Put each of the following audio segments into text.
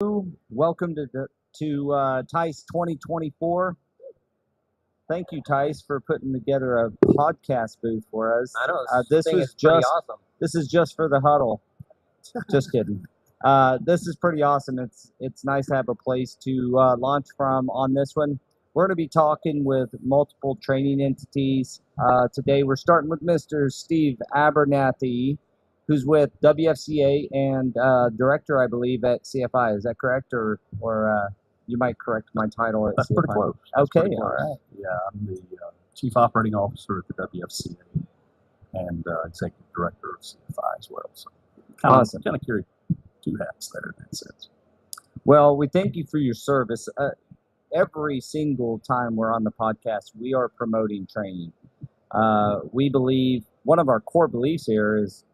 Welcome to TISE 2024. Thank you, TISE, for putting together a podcast booth for us. I know this thing is is pretty just awesome. this is just for the huddle. Just kidding. This is pretty awesome. It's nice to have a place to launch from on this one. We're going to be talking with multiple training entities. Today we're starting with Mr. Steve Abernathy, who's with WFCA and director, I believe, at CFI. Is that correct? Or you might correct my title at That's CFI. pretty close. Okay, pretty close. all right. Yeah, I'm the Chief Operating Officer at the WFCA and Executive Director of CFI as well. So Awesome. Kind of carry two hats there in that sense. Well, we thank you for your service. Every single time we're on the podcast, we are promoting training. We believe one of our core beliefs here is,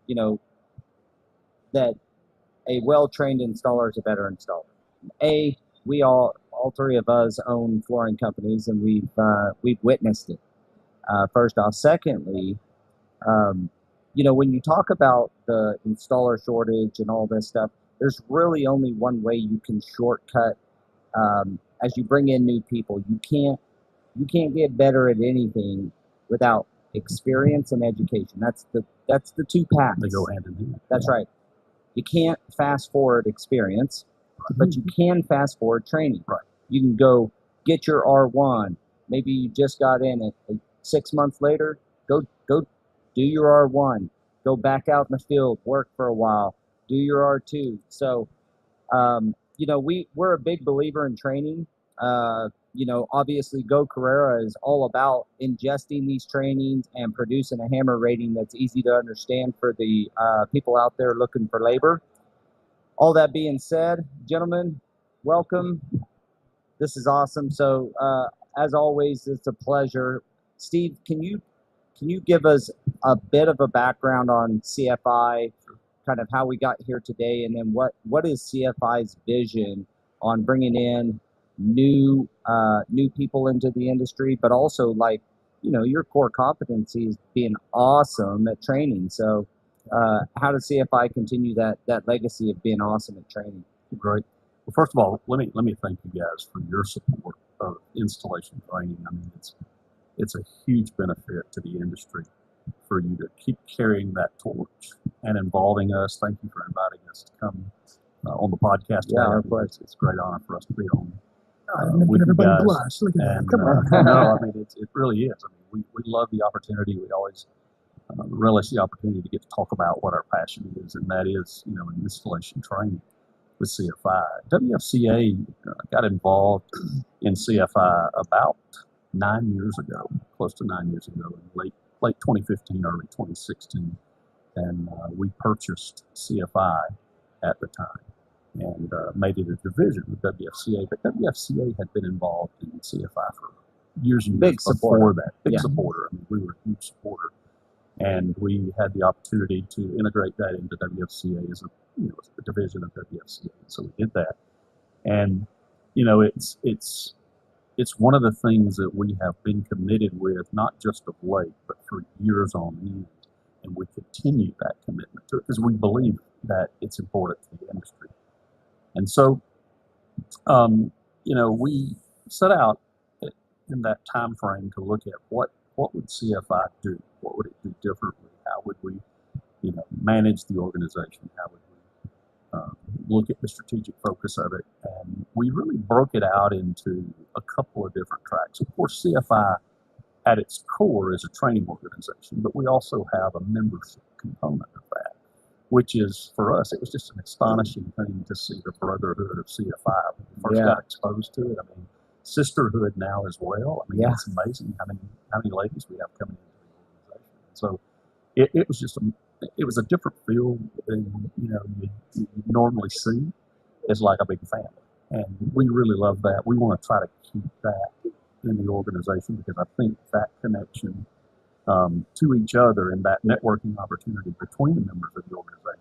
that a well-trained installer is a better installer. We all three of us own flooring companies, and we've witnessed it. First off, secondly, when you talk about the installer shortage and all this stuff, there's really only one way you can shortcut. As you bring in new people, you can't get better at anything without experience and education. That's the two paths. They go hand in hand. That's right. You can't fast forward experience, but you can fast forward training. Right. You can go get your R1. Maybe you just got in it 6 months later. Go do your R1. Go back out in the field, work for a while, do your R2. So, we're a big believer in training. Obviously Go Carrera is all about ingesting these trainings and producing a hammer rating that's easy to understand for the people out there looking for labor. All that being said, gentlemen, welcome. This is awesome. So, as always, it's a pleasure. Steve, can you give us a bit of a background on CFI, kind of how we got here today, and then what is CFI's vision on bringing in new people into the industry, but also your core competency is being awesome at training. So how does CFI continue that legacy of being awesome at training? Great. Well, first of all, let me thank you guys for your support of installation training. I mean, it's a huge benefit to the industry for you to keep carrying that torch and involving us. Thank you for inviting us to come on the podcast. Yeah, it's a great honor for us to be on. With everybody blush. Look at that. Come on. No, I mean, it really is. I mean, we love the opportunity. We always relish the opportunity to get to talk about what our passion is, and that is, in installation training with CFI. WFCA got involved in CFI about 9 years ago, close to 9 years ago, in late 2015, early 2016, and we purchased CFI at the time and made it a division of WFCA. But WFCA had been involved in CFI for years and years before that. Big supporter. I mean, we were a huge supporter, and we had the opportunity to integrate that into WFCA as a division of WFCA. So we did that, and it's one of the things that we have been committed with, not just of late, but for years on end, and we continue that commitment to it because we believe that it's important to the industry. And so, we set out in that time frame to look at what would CFI do? What would it do differently? How would we, manage the organization? How would we look at the strategic focus of it? And we really broke it out into a couple of different tracks. Of course, CFI at its core is a training organization, but we also have a membership component of that, which is, for us, it was just an astonishing thing to see the brotherhood of CFI when we first got exposed to it. I mean, sisterhood now as well. I mean, it's amazing how many ladies we have coming into the organization. So it was just it was a different feel than you normally see. It's like a big family, and we really love that. We want to try to keep that in the organization because I think that connection to each other and that networking opportunity between the members of the organization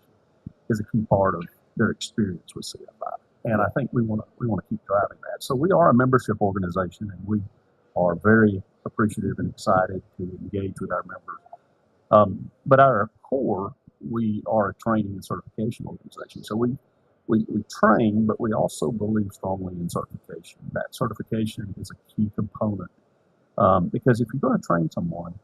is a key part of their experience with CFI. And I think we want to keep driving that. So we are a membership organization, and we are very appreciative and excited to engage with our members. But at our core, we are a training and certification organization. So we we train, but we also believe strongly in certification. That certification is a key component because if you're going to train someone,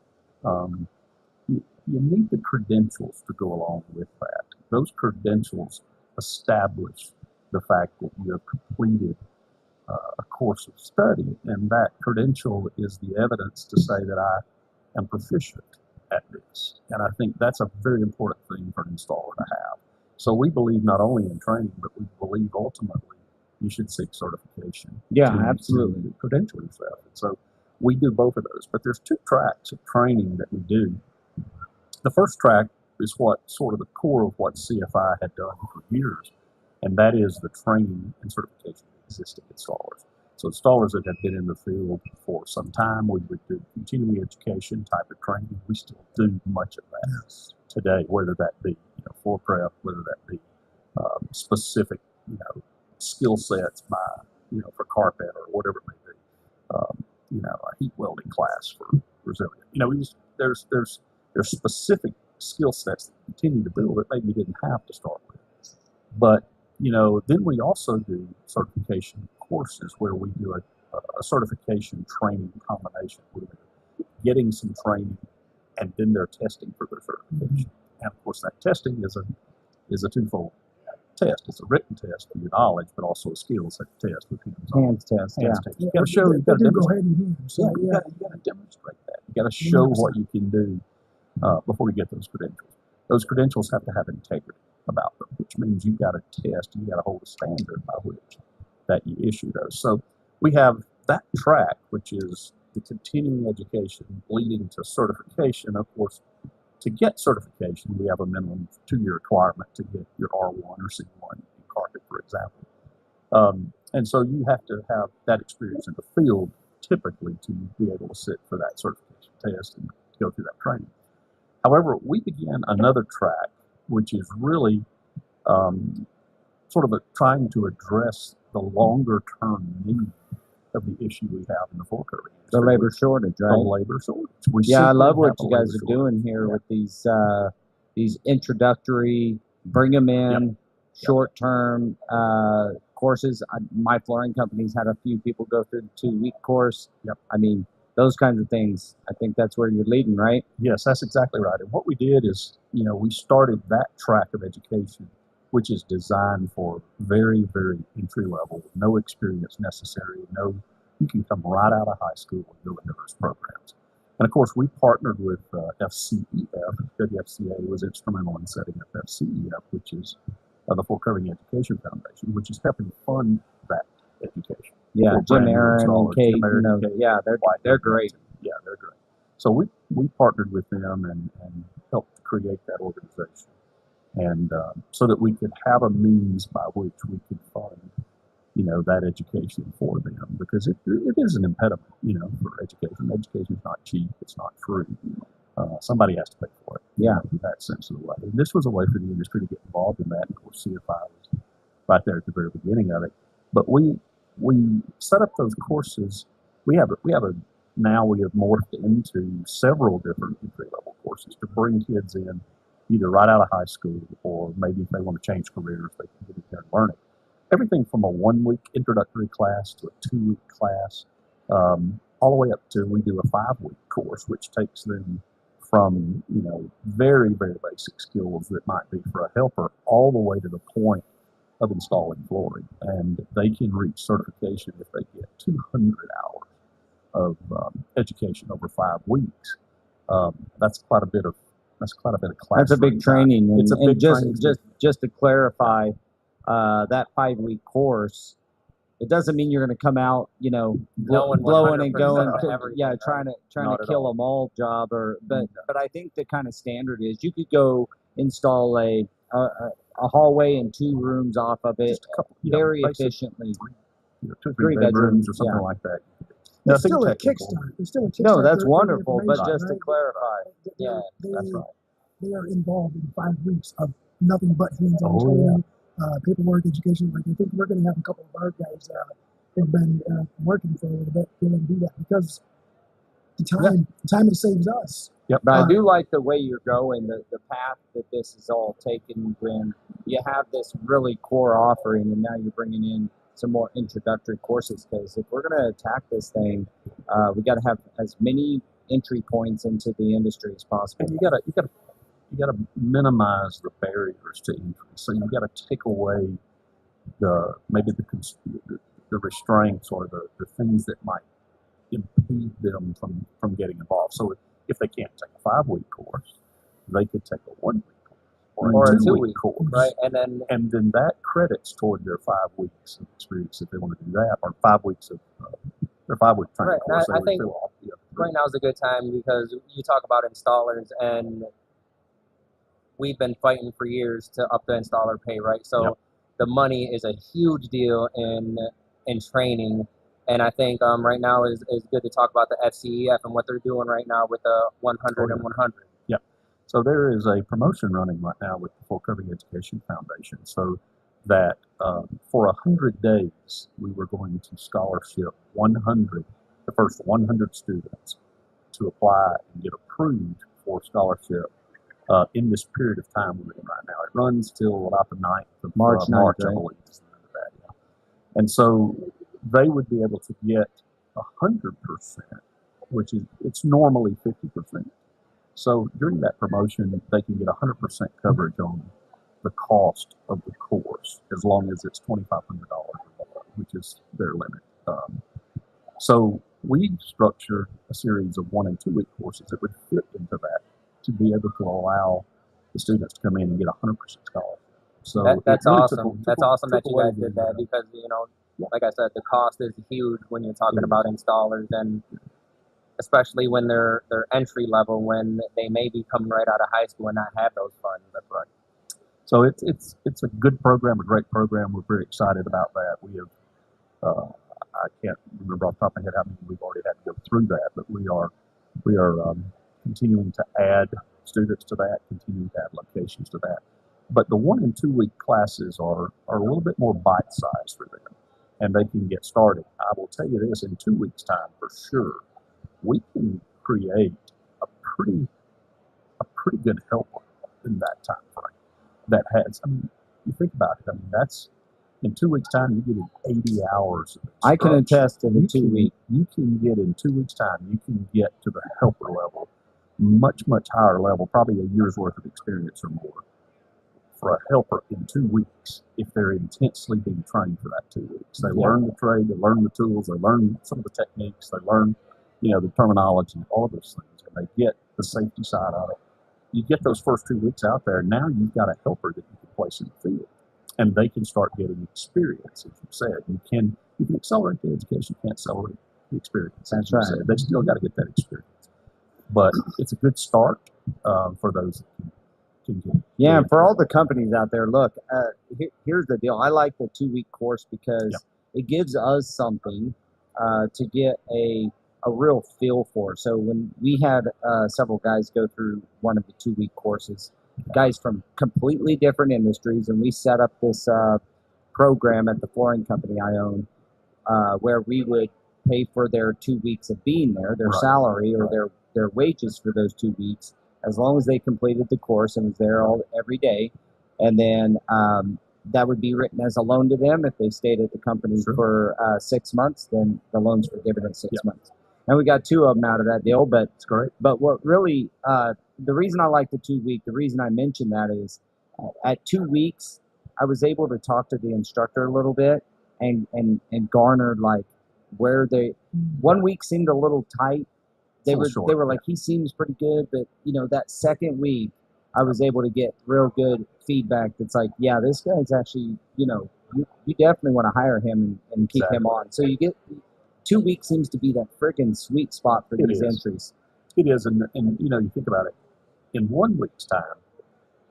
you need the credentials to go along with that. Those credentials establish the fact that you have completed a course of study, and that credential is the evidence to say that I am proficient at this. And I think that's a very important thing for an installer to have. So we believe not only in training, but we believe ultimately you should seek certification. Yeah, absolutely. To credential yourself. And so we do both of those. But there's two tracks of training that we do. The first track is what sort of the core of what CFI had done for years, and that is the training and certification of existing installers. So installers that have been in the field for some time, we would do continuing education type of training. We still do much of that today, whether that be floor prep, whether that be specific skill sets by for carpet or whatever it may be. A heat welding class for resilient. There's specific skill sets that we continue to build that maybe you didn't have to start with. But, then we also do certification courses where we do a certification training combination where they're getting some training and then they're testing for their certification. And of course, that testing is a twofold test. It's a written test for your knowledge, but also a skills test. Hands test. You got to show. You got to demonstrate. You got to demonstrate that. You got to show what you can do before you get those credentials. Those credentials have to have integrity about them, which means you've got to test. You got to hold a standard by which that you issue those. So we have that track, which is the continuing education leading to certification. Of course, to get certification, we have a minimum 2-year requirement to get your R1 or C1 in carpet, for example. And so you have to have that experience in the field typically to be able to sit for that certification test and go through that training. However, we began another track, which is really sort of trying to address the longer term need of the issue we have in the floor curving industry. The labor shortage, right? The labor shortage. I love what you guys are doing here with these introductory, bring them in, short-term courses. My flooring company's had a few people go through the 2-week course. I mean, those kinds of things. I think that's where you're leading, right? Yes, that's exactly right. And what we did is, we started that track of education, which is designed for very, very entry level, no experience necessary. You can come right out of high school and go into those programs. And of course, we partnered with FCEF. WFCA was instrumental in setting up FCEF, which is the Floor Curving Education Foundation, which is helping fund that education. Yeah, Jim Aaron and Kate, they're great. Yeah, they're great. So we partnered with them and helped create that organization. And so that we could have a means by which we could fund, that education for them, because it is an impediment, for education. Education is not cheap; it's not free. Somebody has to pay for it. In that sense of the way. And this was a way for the industry to get involved in that. And of course, CFI was right there at the very beginning of it. But we set up those courses. Now we have morphed into several different entry-level courses to bring kids in, either right out of high school or maybe if they want to change careers, they can get in there and learn it. Everything from a 1-week introductory class to a 2-week class, all the way up to we do a 5-week course, which takes them from, very, very basic skills that might be for a helper all the way to the point of installing flooring. And they can reach certification if they get 200 hours of education over 5 weeks. That's quite a bit of class. That's a big training. It's a big training. Just to clarify, that 5-week course, it doesn't mean you're going to come out, blowing and going, trying to kill them all job. But I think the kind of standard is you could go install a hallway and 2 rooms off of it very efficiently. 2 or 3 bedrooms or something like that. It's still a Kickstarter. No, that's wonderful. But just to clarify, that's right. They are involved in 5 weeks of nothing but hands-on training, paperwork, education. Like I think we're going to have a couple of our guys who've been working for a little bit go and do that because the time it saves us. Yep. But I do like the way you're going, the path that this is all taken when you have this really core offering and now you're bringing in some more introductory courses, because if we're going to attack this thing, we got to have as many entry points into the industry as possible. And you gotta minimize the barriers to entry. So you got to take away maybe the restraints or the things that might impede them from getting involved. So if they can't take a 5-week course, they could take a 1-week course or a a 2-week course, right? And then that credits toward their 5 weeks of experience if they want to do that, or 5 weeks of their 5-week training right. course. And I think right now is a good time, because you talk about installers, and we've been fighting for years to up the installer pay, right? So Yep. the money is a huge deal in training. And I think right now is good to talk about the FCEF and what they're doing right now with the 100 and 100. Yeah. So there is a promotion running right now with the Full Covering Education Foundation. So that for 100 days, we were going to scholarship the first 100 students to apply and get approved for scholarship in this period of time we're in right now. It runs till about the 9th of March, March, I right? believe, is the end of that, yeah. And so they would be able to get 100%, which is, it's normally 50%. So during that promotion, they can get 100% coverage on the cost of the course, as long as it's $2,500, which is their limit. So we structure a series of 1 and 2 week courses that would fit into that, to be able to allow the students to come in and get 100% scholarship. So That's really awesome. That's awesome that you guys did that, because Yeah. like I said, the cost is huge when you're talking about installers, and especially when they're entry level, when they may be coming right out of high school and not have those funds. That's right. So it's a good program, a great program. We're very excited about that. We have I can't remember off the top of my head how many we've already had to go through that, but we are continuing to add students to that, continuing to add locations to that. But the 1 and 2 week classes are a little bit more bite-sized for them, and they can get started. I will tell you this, in 2 weeks' time, for sure, we can create a pretty good helper in that time frame. That has, you think about it. That's in 2 weeks' time, you're getting 80 hours of instruction. I can attest to the 2 week. You can get in 2 weeks' time, you can get to the helper level, much higher level, probably a year's worth of experience or more, for a helper in 2 weeks, if they're intensely being trained for that 2 weeks. They learn the trade, they learn the tools, they learn some of the techniques, they learn, the terminology, all of those things, and they get the safety side of it. You get those first 2 weeks out there, now you've got a helper that you can place in the field, and they can start getting experience. As you said, you can accelerate the education, you can't accelerate the experience. That's right. Said. They still got to get that experience, but it's a good start for those that can get. Yeah, and for all the companies out there, look, here's the deal. I like the 2 week course because it gives us something to get a real feel for. So when we had several guys go through one of the 2 week courses, guys from completely different industries, and we set up this program at the flooring company I own, where we would pay for their 2 weeks of being there, their salary or their wages for those 2 weeks, as long as they completed the course and was there every day. And then that would be written as a loan to them. If they stayed at the company for 6 months, then the loan's forgiven in 6 months. And we got 2 of them out of that deal. But that's great. But what really, the reason I like the 2 week, the reason I mentioned that is at 2 weeks, I was able to talk to the instructor a little bit and garnered like where 1 week seemed a little tight. They were like, he seems pretty good, but that second week, I was able to get real good feedback. That's like, yeah, this guy's actually, you definitely want to hire him and keep him on. So you get 2 weeks seems to be that freaking sweet spot for these entries. It is, and you think about it. In 1 week's time,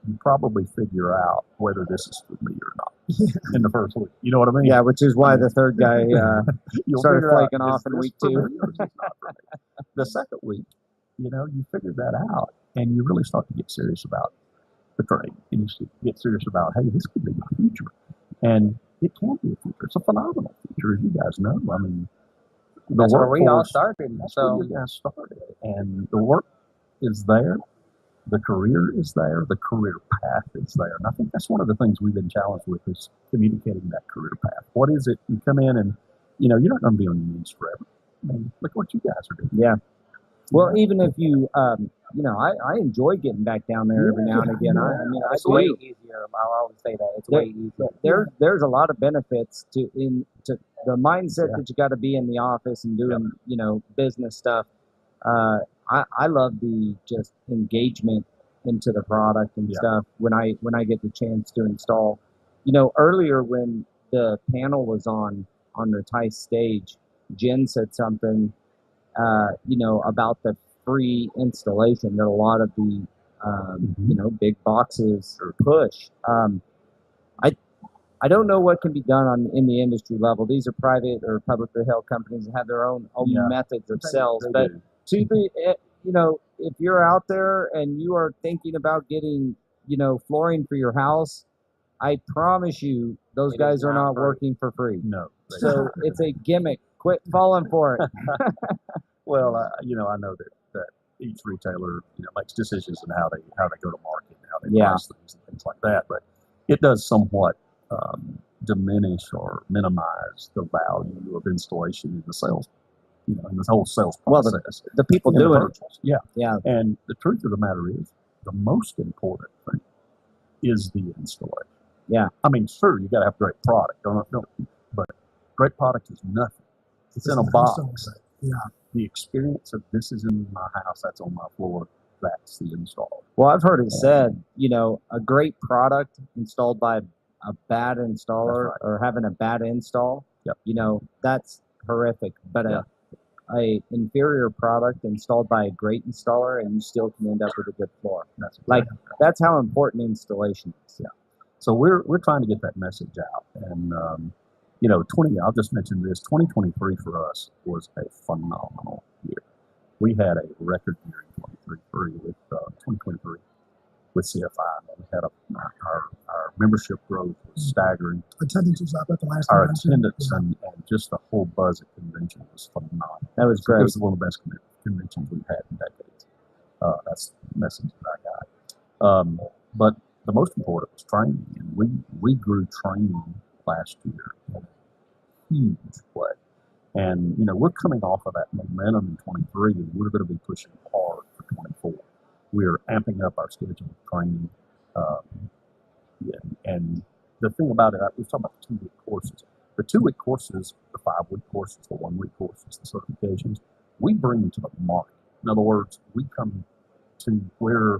you probably figure out whether this is for me or not in the first week. You know what I mean? Yeah, which is why the third guy started flaking off in week 2. The second week, you figure that out, and you really start to get serious about the trade, and you get serious about, hey, this could be my future, and it can be a future. It's a phenomenal future, as you guys know. That's where we all started. That's where you guys started, and the is there. The career is there. The career path is there. And I think that's one of the things we've been challenged with is communicating that career path. What is it? You come in and, you're not going to be on your knees forever. I mean, look what you guys are doing. Yeah. Well, even if you, I enjoy getting back down there every now and again. I mean, It's way easier. I'll always say that it's way easier. There's a lot of benefits to the mindset that you got to be in the office and doing, business stuff. I love the just engagement into the product and stuff when I get the chance to install. Earlier when the panel was on the TISE stage, Jen said something, about the free installation that a lot of the, big boxes push. I don't know what can be done in the industry level. These are private or publicly held companies that have their own methods of sales. But to the, if you're out there and you are thinking about getting, flooring for your house, I promise you those guys are not working for free. No. So it's a gimmick. Quit falling for it. Well, I know that each retailer, makes decisions on how they go to market and how they price things and things like that. But it does somewhat diminish or minimize the value of installation in the sales, in the whole sales process. Well, the people doing it. Yeah. And the truth of the matter is, the most important thing is the installation. Yeah. I mean, sure, you got to have great product, but great product is nothing. It's in a box. Yeah. The experience of this is in my house, that's on my floor, that's the install. Well, I've heard it said, a great product installed by a bad installer or having a bad install, that's horrific. But a inferior product installed by a great installer and you still can end up with a good floor. That's how important installation is. Yeah. So we're trying to get that message out. And, I'll just mention this, 2023 for us was a phenomenal year. We had a record year in 2023 with CFI. We had our membership growth was staggering. Attendance was up at the last Our convention. attendance and just the whole buzz at convention was phenomenal. That was great. It was one of the best conventions we've had in decades. That's the message that I got. But the most important was training, and we grew training last year in a huge way. And we're coming off of that momentum in 23, and we're going to be pushing hard for 24. We're amping up our schedule of training, and the thing about it, we was talking about the 2-week courses. The 2-week courses, the 5-week courses, the 1-week courses, the certifications, we bring to the market. In other words, we come to where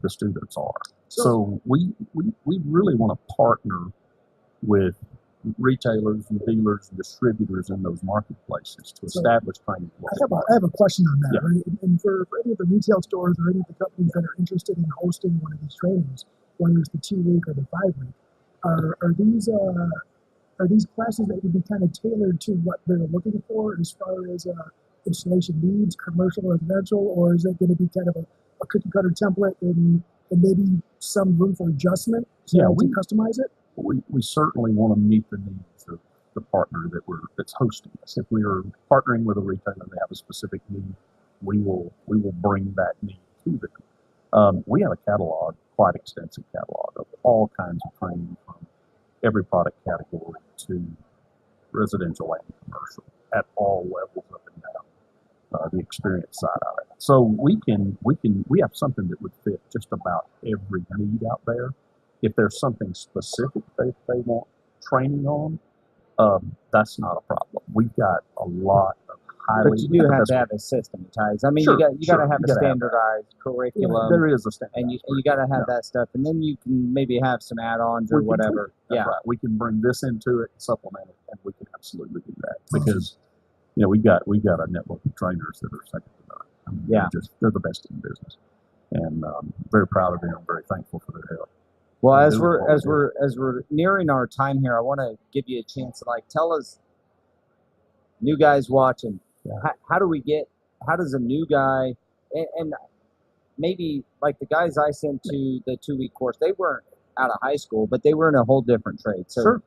the students are. So we really want to partner with retailers and dealers and distributors in those marketplaces to establish training. I have a question on that, right? And for any of the retail stores or any of the companies that are interested in hosting one of these trainings, whether it's the 2-week or the 5-week, are these classes that would be kind of tailored to what they're looking for as far as installation needs, commercial, residential, or is it going to be kind of a cookie cutter template and maybe some room for adjustment to customize it? We certainly want to meet the needs of the partner that's hosting us. If we are partnering with a retailer and they have a specific need, we will bring that need to them. We have a catalog, quite extensive catalog of all kinds of training from every product category to residential and commercial at all levels up and down the experience side of it. So we have something that would fit just about every need out there. If there's something specific they want training on, that's not a problem. We've got a lot of highly. But you do have to have a system, TISE. I mean, you got to have a standardized curriculum. There is a standard, and you got to have that stuff, and then you can maybe have some add-ons or whatever. That's right. We can bring this into it, supplement it, and we can absolutely do that because we've got a network of trainers that are second to none. I mean, they're the best in the business, and very proud of them. Very thankful for their help. Well, as we're nearing our time here, I want to give you a chance to tell us, new guys watching, how does a new guy, and maybe like the guys I sent to the 2-week course, they weren't out of high school, but they were in a whole different trade. So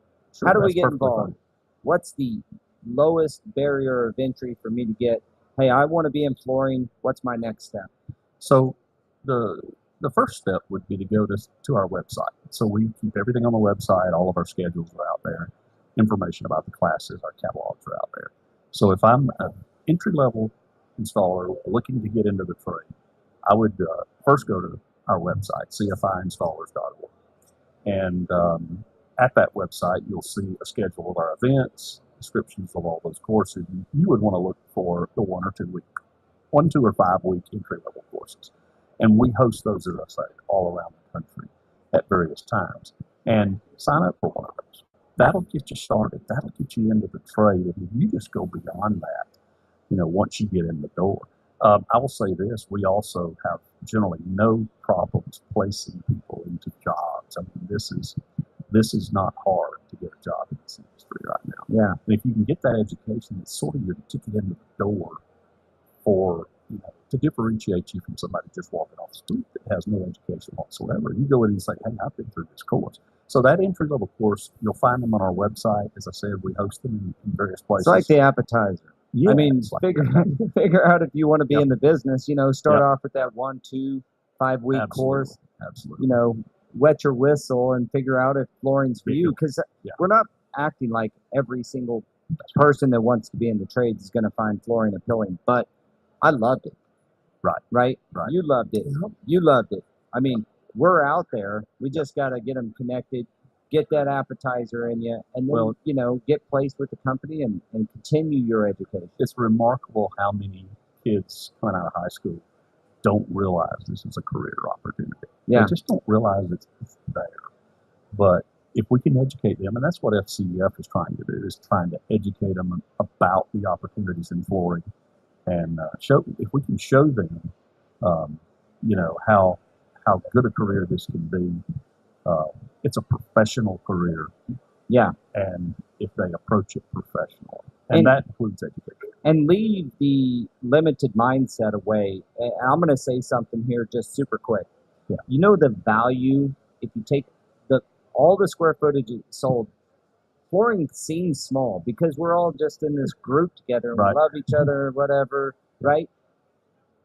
how do we get involved? What's the lowest barrier of entry for me to get, hey, I want to be in flooring, what's my next step? So the first step would be to go to our website. So we keep everything on the website. All of our schedules are out there. Information about the classes, our catalogs are out there. So if I'm an entry-level installer looking to get into the trade, I would first go to our website, cfiinstallers.org. And at that website, you'll see a schedule of our events, descriptions of all those courses. You would want to look for the 1 or 2 week, 1, 2, or 5 week entry-level courses. And we host those, as I say, all around the country at various times. And sign up for one of those. That'll get you started. That'll get you into the trade. And you just go beyond that, once you get in the door. I will say this, we also have generally no problems placing people into jobs. I mean, this is not hard to get a job in this industry right now. Yeah. And if you can get that education, it's sort of your ticket into the door for, to differentiate you from somebody just walking off the street that has no education whatsoever. You go in and say, hey, I've been through this course. So that entry-level course, you'll find them on our website. As I said, we host them in various places. It's like the appetizer. Yeah, I mean, like figure out if you want to be Yep. in the business. Start Yep. off with that 1, 2, 5 week course. Absolutely. Wet your whistle and figure out if flooring's for you. Because Yeah. we're not acting like every single person that wants to be in the trades is going to find flooring appealing. But I loved it. Right. You loved it. Yep. You loved it. I mean, we're out there. We just got to get them connected, get that appetizer in you, and then, get placed with the company and continue your education. It's remarkable how many kids coming out of high school don't realize this is a career opportunity. Yeah. They just don't realize it's there. But if we can educate them, and that's what FCEF is trying to do, is trying to educate them about the opportunities in flooring, and if we can show them, how good a career this can be. It's a professional career. Yeah. And if they approach it professionally, and that includes education. And leave the limited mindset away. And I'm going to say something here just super quick. Yeah. The value, if you take all the square footage sold, flooring seems small because we're all just in this group together and Right. we love each other, whatever, right?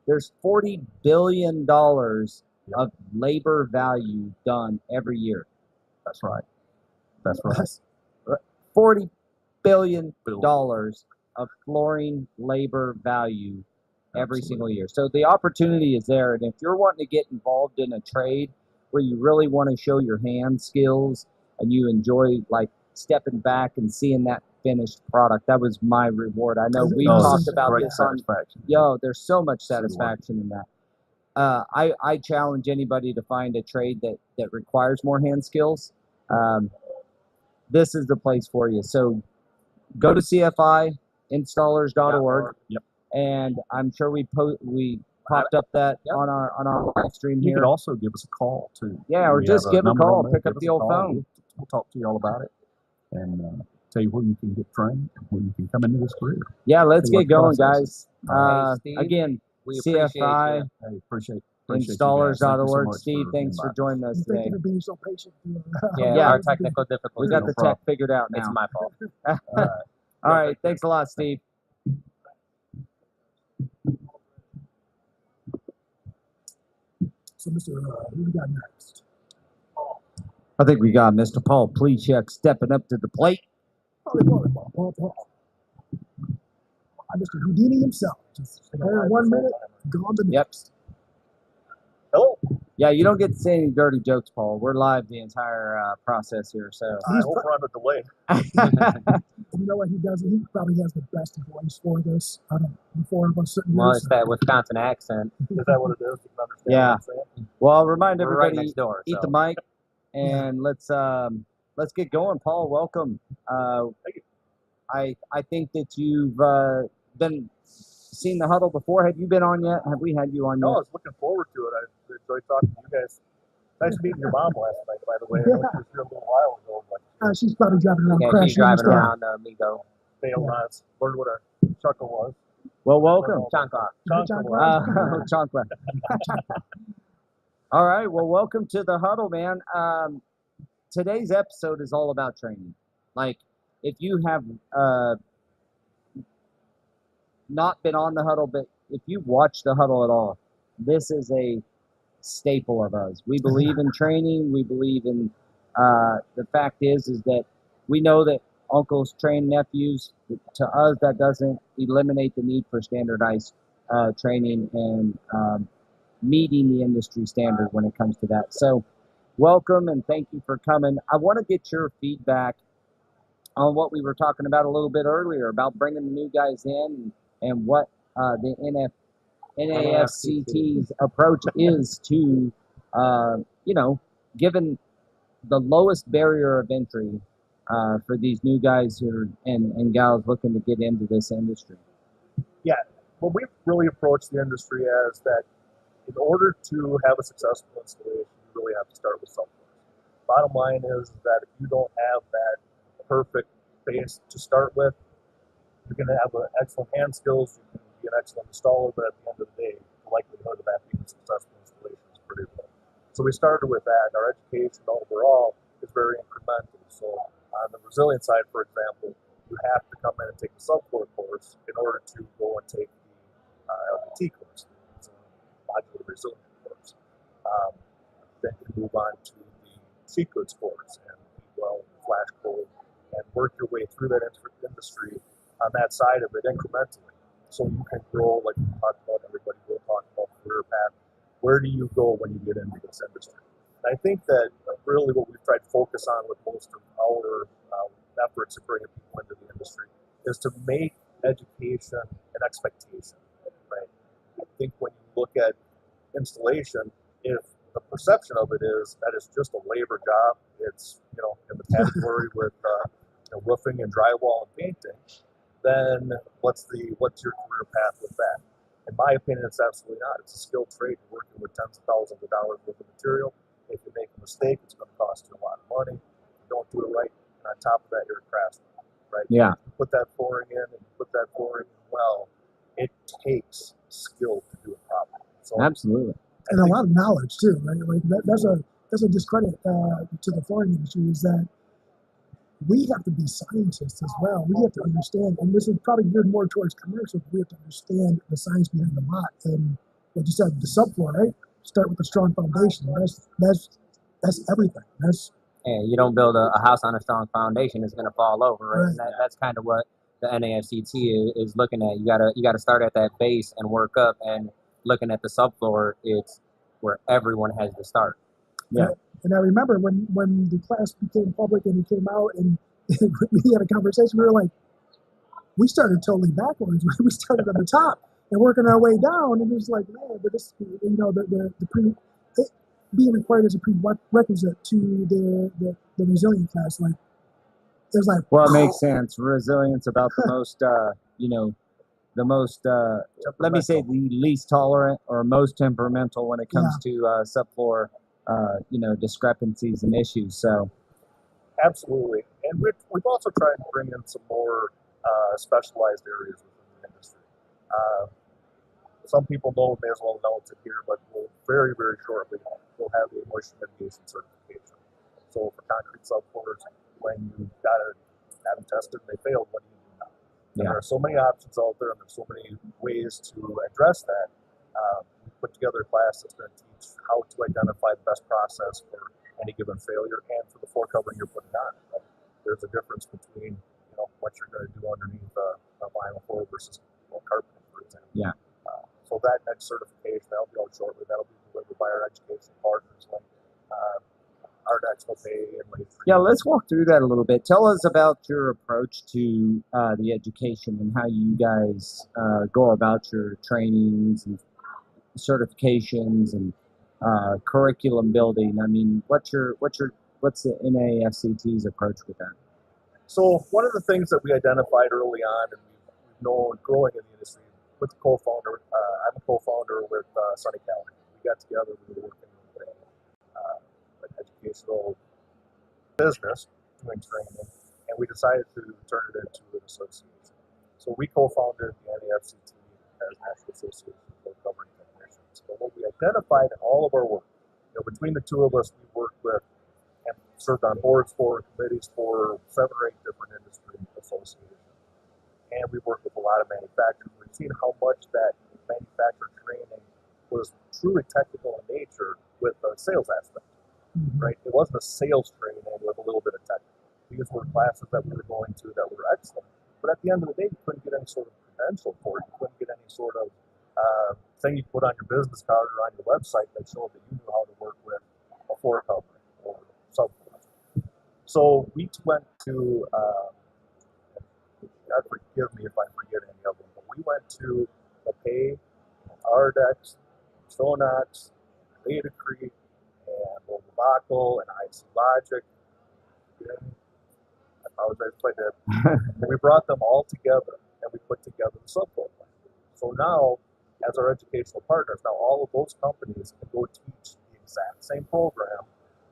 There's $40 billion of labor value done every year. That's right. That's right. $40 billion of flooring labor value every single year. So the opportunity is there. And if you're wanting to get involved in a trade where you really want to show your hand skills and you enjoy like stepping back and seeing that finished product, that was my reward. I know we've talked about this on, there's so much satisfaction in that. I challenge anybody to find a trade that requires more hand skills. This is the place for you. So go to cfiinstallers.org. Yep. And I'm sure we popped up that on our live stream You here. could also give us a call too. Yeah, or We just have give a number call, on there. pick up Give the us a old call. phone. We'll talk to you all about it and tell you where you can get trained, where you can come into this career. Yeah, let's See what get going, the process guys. is. Steve, Again, we appreciate CFI you. Hey, appreciate you guys. Thank you so installers.org. much Steve, thanks for inviting us. joining us Thank today. you for being so patient. Yeah, our it's technical We difficulties. got No the problem. tech figured out now. It's my fault. All right. All right, thanks a lot, Steve. So, Mr. Who we got next? I think we got Mr. Paul Plechek stepping up to the plate. Paul. Mr. Houdini himself. Just there 1 minute, gone the next. Hello. Yeah, you don't get to say any dirty jokes, Paul. We're live the entire process here, so. I hope we're on the delay. You know what he does? He probably has the best voice for this. I don't. The four of us sitting Well, here. it's that Wisconsin accent. Is that what it is? You can understand Yeah. what I'm saying? Well, I'll remind We're right everybody, next door. eat So. the mic, and let's get going. Paul, welcome. Thank you. I think that you've been seen the Huddle before. Have you been on yet? Have we had you on No, I yet? was looking forward to it. I enjoyed talking to you guys. Nice meeting your mom last night, by the way. I know she was here a little while ago, but She's probably driving around Yeah, crashing. she's driving and stuff. around Migo. failed us. Learned what a chuckle was. Well, welcome. Chancla. Chancla. All right. Well, welcome to the Huddle, man. Today's episode is all about training. Like, if you have not been on the Huddle, but if you watch the Huddle at all, this is a staple of us. We believe in training. We believe in the fact is that we know that uncles train nephews. To us, that doesn't eliminate the need for standardized training and meeting the industry standard when it comes to that. So welcome and thank you for coming. I want to get your feedback on what we were talking about a little bit earlier about bringing the new guys in and what the NAFCT's approach is to, given the lowest barrier of entry for these new guys and gals looking to get into this industry. Yeah, well, we've really approached the industry as that in order to have a successful installation, you really have to start with something. Bottom line is that if you don't have that perfect base to start with, you're going to have excellent hand skills, you can be an excellent installer, but at the end of the day, the likelihood of that being a successful installation is pretty low. So we started with that, and our education overall is very incremental. So on the resilient side, for example, you have to come in and take the subfloor course in order to go and take the LVT course, it's a modular resilient course. Then you move on to the sheet goods course and well, flash code, and work your way through that industry on that side of it incrementally. So you can grow, like we talked about, everybody will talk about career path. Where do you go when you get into this industry? And I think that really what we've tried to focus on with most of our efforts of bringing people into the industry is to make education an expectation, right? I think when you look at installation, if the perception of it is that it's just a labor job, it's, in the category with roofing and drywall and painting, then what's your career path with that? In my opinion, it's absolutely not. It's a skilled trade. You're working with tens of thousands of dollars worth of material. If you make a mistake, it's going to cost you a lot of money. If you don't do it right, and on top of that, you're a craftsman, right? Yeah. You put that flooring in, and you put that flooring in well, it takes skill to do it properly. So, absolutely. And a lot of knowledge too, right? Like that's a discredit to the flooring industry is that we have to be scientists as well. We have to understand, and this is probably geared more towards commercial. We have to understand the science behind the lot and what you said, the subfloor, right? Start with a strong foundation. That's everything. And you don't build a house on a strong foundation; it's going to fall over, right? Right. And that's kind of what the NAFCT is looking at. You gotta start at that base and work up. And looking at the subfloor, it's where everyone has to start. Yeah. And I remember when the class became public and it came out and we had a conversation, we were like, we started totally backwards. We started at the top and working our way down. And it was like, man, but this, it being required as a prerequisite to the resilient class, like, it was like, well, it makes sense. Resilience about the most, let me say the least tolerant or most temperamental when it comes to subfloor, discrepancies and issues. So, absolutely. And we've also tried to bring in some more specialized areas within the industry. Some people may as well announce it here, but we'll very, very shortly we'll have the moisture mitigation certification. So for concrete subfloors, when you got them tested and they failed, what do you do now? And there are so many options out there, and there's so many ways to address that. We put together a class that's going to teach how to identify the best process for any given failure and for the floor covering you're putting on. Right? There's a difference between what you're going to do underneath a vinyl floor versus carpeting, for example. Yeah. So that next certification, that'll be out shortly. That'll be delivered by our education partners like our next pay and Lake. Yeah, let's walk through that a little bit. Tell us about your approach to the education and how you guys go about your trainings and certifications and curriculum building. I mean, what's the NAFCT's approach with that? So one of the things that we identified early on, and we've known growing in the industry with the co-founder, I'm a co-founder with Sonny Callaghan. We got together, we were working with an educational business doing training, and we decided to turn it into an association. So we co-founded the NAFCT as National Association for Covering Technicians. So what we identified in all of our work, between the two of us, we worked with and served on boards for committees for 7 or 8 different industry associations. And we work with a lot of manufacturers. We've seen how much that manufacturer training was truly technical in nature with a sales aspect, Mhm. right? It wasn't a sales training with a little bit of technical. These were classes that we were going to that were excellent. But at the end of the day, you couldn't get any sort of credential for it. You couldn't get any sort of thing you put on your business card or on your website that showed that you knew how to work with a floor covering or subfloor. So we went to, God forgive me if I forget any of them, but we went to LePay, Ardex, Sonax, Beta Creek, and Lovaco, and IC Logic. I apologize if I did. And we brought them all together and we put together the subfloor plan. So now, as our educational partners, now all of those companies can go teach the exact same program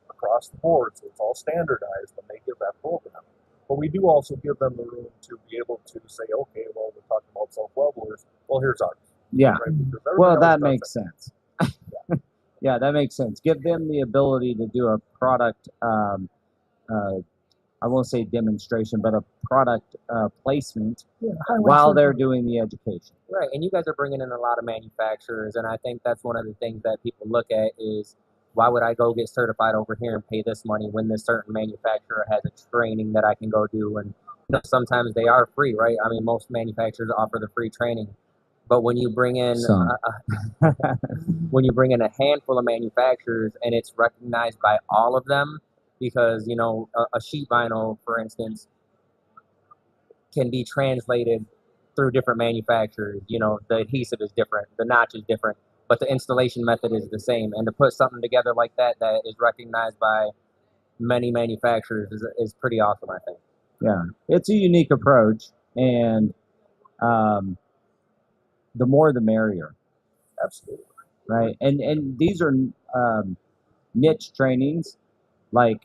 across the board. So it's all standardized when they give that program. But we do also give them the room to be able to say, okay, well, we're talking about self-levelers. Well, here's ours. Yeah. Right? Because Well, everybody else that does makes sense. Yeah, that makes sense. Give them the ability to do a product, I won't say demonstration, but a product placement Yeah, highlight while certain- they're doing the education. Right, and you guys are bringing in a lot of manufacturers, and I think that's one of the things that people look at is why would I go get certified over here and pay this money when this certain manufacturer has a training that I can go do? And sometimes they are free, right? I mean, most manufacturers offer the free training, but when you bring in Some. when you bring in a handful of manufacturers and it's recognized by all of them, because a sheet vinyl, for instance, can be translated through different manufacturers. The adhesive is different, the notch is different, but the installation method is the same. And to put something together like that is recognized by many manufacturers is pretty awesome, I think. Yeah, it's a unique approach, and the more the merrier, Absolutely. right? And these are niche trainings. Like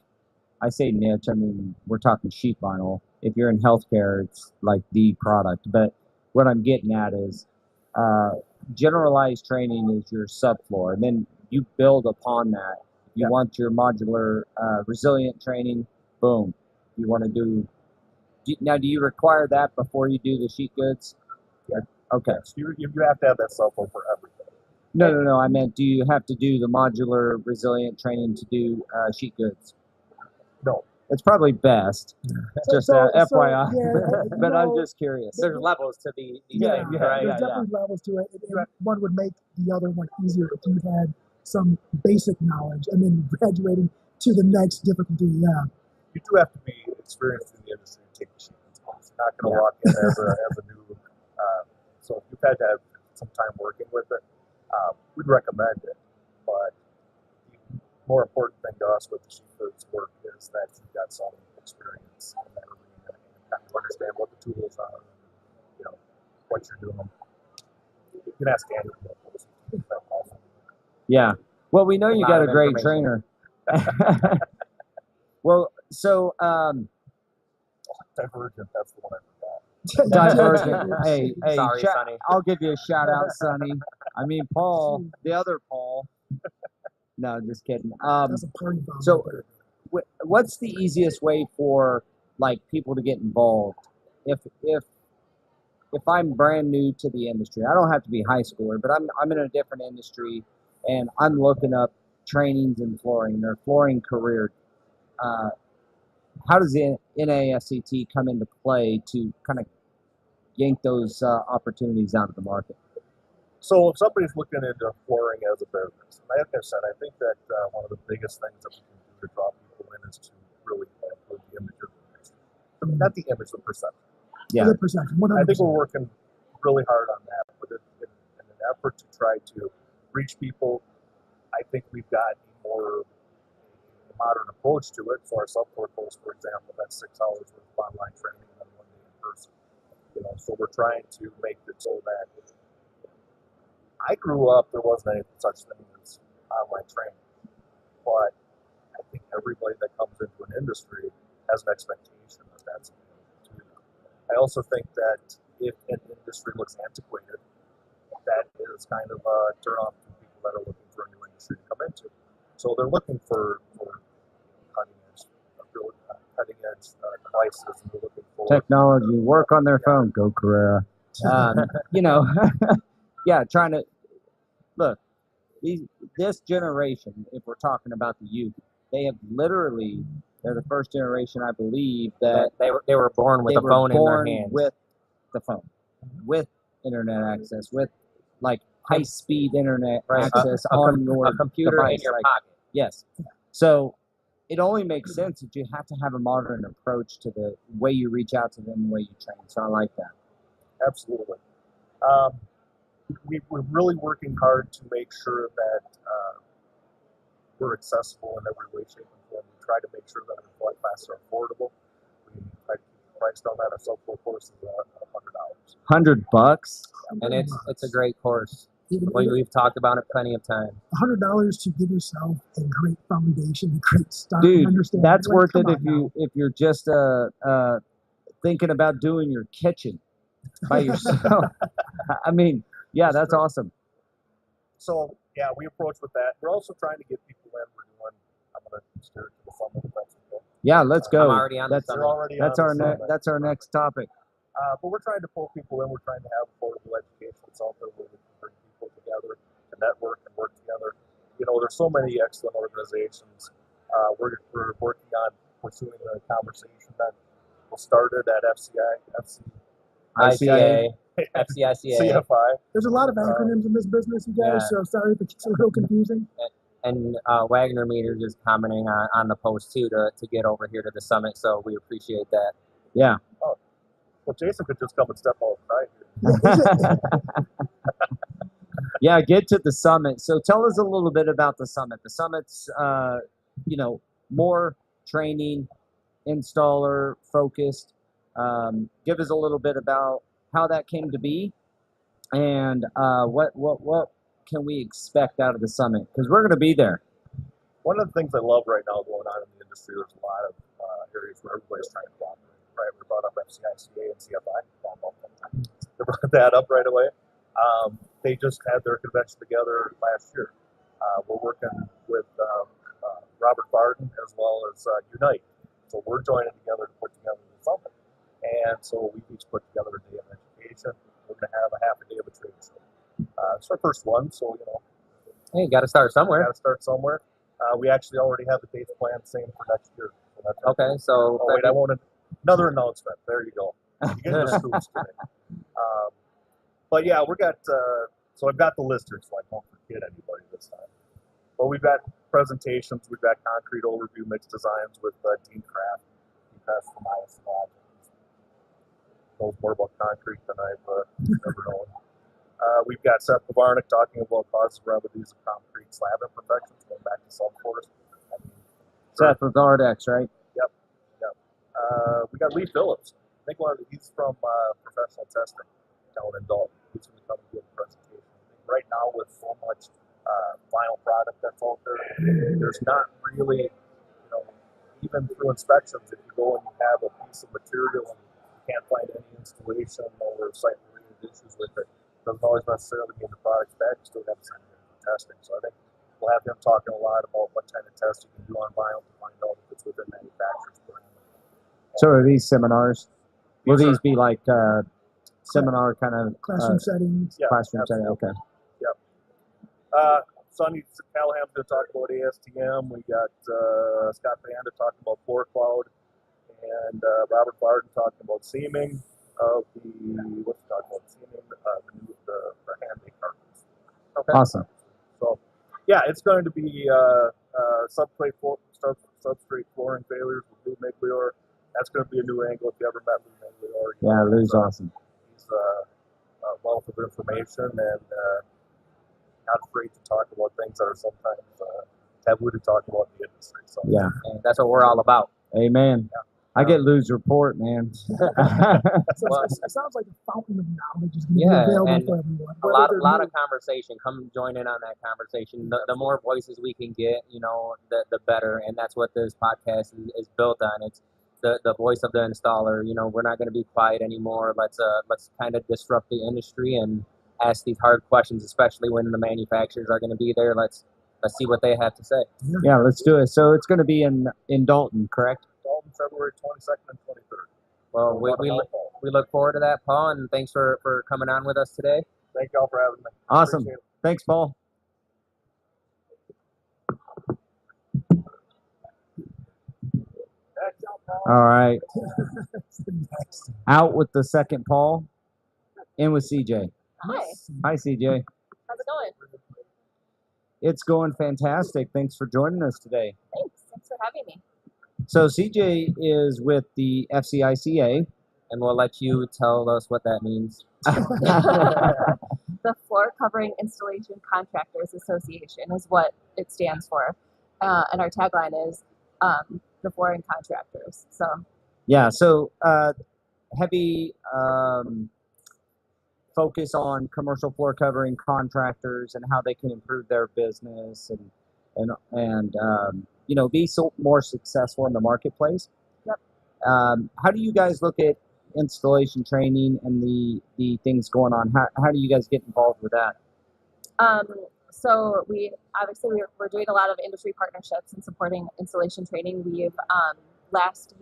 I say niche, I mean we're talking sheet vinyl. If you're in healthcare, it's like the product. But what I'm getting at is generalized training is your subfloor, and then you build upon that. You Yeah. want your modular resilient training, boom. You want to do now. Do you require that before you do the sheet goods? Yeah. Okay. So you have to have that software for everything. No. I meant, do you have to do the modular resilient training to do sheet goods? No. It's probably best. Just FYI. yeah, But I'm know, just curious. There's levels to the Yeah, things, right? there's definitely levels to it. And one would make the other one easier if you had some basic knowledge and then graduating to the next difficulty. Yeah. You do have to be experienced in the industry to take the sheet goods. You're not going to walk in as a new. So if you've had to have some time working with it, we'd recommend it. But the more important thing to us with the sheet goods work is that you've got some experience in that arena and kind of understand what the tools are, what you're doing. You can ask Andrew about those. Yeah. Well, we know A you lot got a of great information. trainer. Well, so Divergent, that's the one I forgot. Divergent. hey, Sorry, Sonny. I'll give you a shout out, Sonny. I mean, Paul, the other Paul. No, just kidding. That's a party bomb. So, right what's the easiest way for like people to get involved? If I'm brand new to the industry, I don't have to be high schooler, but I'm in a different industry, and I'm looking up trainings in flooring or flooring career. How does the NASCT come into play to kind of yank those opportunities out of the market? So if somebody's looking into flooring as a business, like I said, I think that one of the biggest things that we can do to draw people in is to really put the image of the industry. Not the image, the perception. Yeah. The perception. 100%. I think we're working really hard on that, but in an effort to try to reach people, I think we've got a more modern approach to it. So our subfloor course, for example, that's 6 hours of online training and then 1 day in person. So we're trying to make it so that I grew up, there wasn't any such thing as online training, but I think everybody that comes into an industry has an expectation that that's available to them. I also think that if an industry looks antiquated, that is kind of a turn off to people that are looking for a new industry to come into. So they're looking for cutting edge devices, and they're looking for Technology, work on their phone, go Carrera. Yeah, trying to look. this generation, if we're talking about the youth, they're the first generation, I believe, that they were born with a phone in their hands. with the phone, with internet access, with like high-speed internet access on your a computer device, in your like, pocket. Yes. So it only makes sense that you have to have a modern approach to the way you reach out to them, the way you train. So I like that. Absolutely. We're really working hard to make sure that we're accessible in every way, shape, and form. We try to make sure that our flight classes are affordable. We try to keep the price down that our sub-floor course is $100. $100. And it's a great course. We've talked about it plenty of times. $100 to give yourself a great foundation, a great start. Dude, Understand that's like, worth it now. if you're just thinking about doing your kitchen by yourself. I mean, yeah, that's awesome. So yeah, we approach with that. We're also trying to get people in. I'm gonna steer it to the summit. If that's okay. Yeah, let's go. I'm already on the summit. That's our next topic. But we're trying to pull people in. We're trying to have affordable education that's out there where we can bring people together to network and work together. You know, there's so many excellent organizations. We're working on pursuing a conversation that was started at FCEF, CFI. There's a lot of acronyms in this business, you guys, so sorry if it's a little confusing. And Wagner Meters is commenting on the post too to get over here to the summit, so we appreciate that. Yeah. Oh, well, Jason could just come and step outside here. Yeah, get to the summit. So tell us a little bit about the summit. The summit's, more training, installer focused. Give us a little bit about how that came to be, and what can we expect out of the summit? Because we're going to be there. One of the things I love right now going on in the industry, there's a lot of areas where everybody's trying to cooperate. Right, we brought up FCICA and CFI. They brought that up right away. They just had their convention together last year. We're working with Robert Barden as well as Unite. So we're joining together to put together the summit. And so we each put together a day of education. We're going to have a half a day of a trade show. It's our first one, so, hey, got to start somewhere. Got to start somewhere. We actually already have the dates planned, same for next year. So that's okay, so... Oh, wait, I won't... Another announcement. There you go. You get the scoops today. But yeah, we got... so I've got the list here, so I don't forget anybody this time. But we've got presentations. We've got concrete overview mixed designs with Dean Kraft. Dean Kraft from ISE knows more about concrete than I've ever known. We've got Seth Pavarnik talking about causes and remedies of concrete slab imperfections, going back to subfloors. Seth with Ardex, right? Yep. We got Lee Phillips. I think he's from professional testing down in Dalton. He's going to come and give a presentation. Right now, with so much vinyl product that's out there, there's not really, even through inspections, if you go and you have a piece of material and you can't find any installation or site-related issues with it, doesn't always necessarily mean the product's bad. You still got to send it in for testing. So I think we'll have him talking a lot about what kind of tests you can do on vinyl to find out if it's within manufacturer's parameters. So are these seminars? Will these be like seminar kind of classroom settings? Yeah, classroom setting? Okay. Yep. Sonny Callahan's going to talk about ASTM. We got Scott Banda talking about floor cloud, and Robert Barden talking about seaming of the handmade carpets. Okay. Awesome. So, yeah, it's going to be substrate flooring failures with Lou Miglior. That's going to be a new angle if you ever met Lou Miglior. Yeah, Lou's awesome. He's a wealth of information and not afraid to talk about things that are sometimes taboo to talk about in the industry. So yeah, and that's what we're all about. Amen. Yeah. I get Lou's report, man. It sounds like a fountain of knowledge is going to be available for everyone. A lot of conversation. Come join in on that conversation. The more voices we can get, the better. And that's what this podcast is built on. It's the voice of the installer. We're not going to be quiet anymore. Let's kind of disrupt the industry and ask these hard questions, especially when the manufacturers are going to be there. Let's see what they have to say. Yeah, let's do it. So it's going to be in Dalton, correct? Dalton, February 22nd and 23rd. Well, we look forward to that, Paul, and thanks for coming on with us today. Thank y'all for having me. Awesome. Thanks, Paul. All right. Next. Out with the second Paul. In with CJ. Hi, Hi, CJ. how's it going? It's going fantastic. Thanks for joining us today. Thanks for having me. So CJ is with the FCICA. And we'll let you tell us what that means. The Floor Covering Installation Contractors Association is what it stands for. And our tagline is the flooring contractors. So, Yeah, so heavy focus on commercial floor covering contractors and how they can improve their business and you know, be more successful in the marketplace. Yep. How do you guys look at installation training and the things going on? How do you guys get involved with that? so we're doing a lot of industry partnerships and supporting installation training. We've last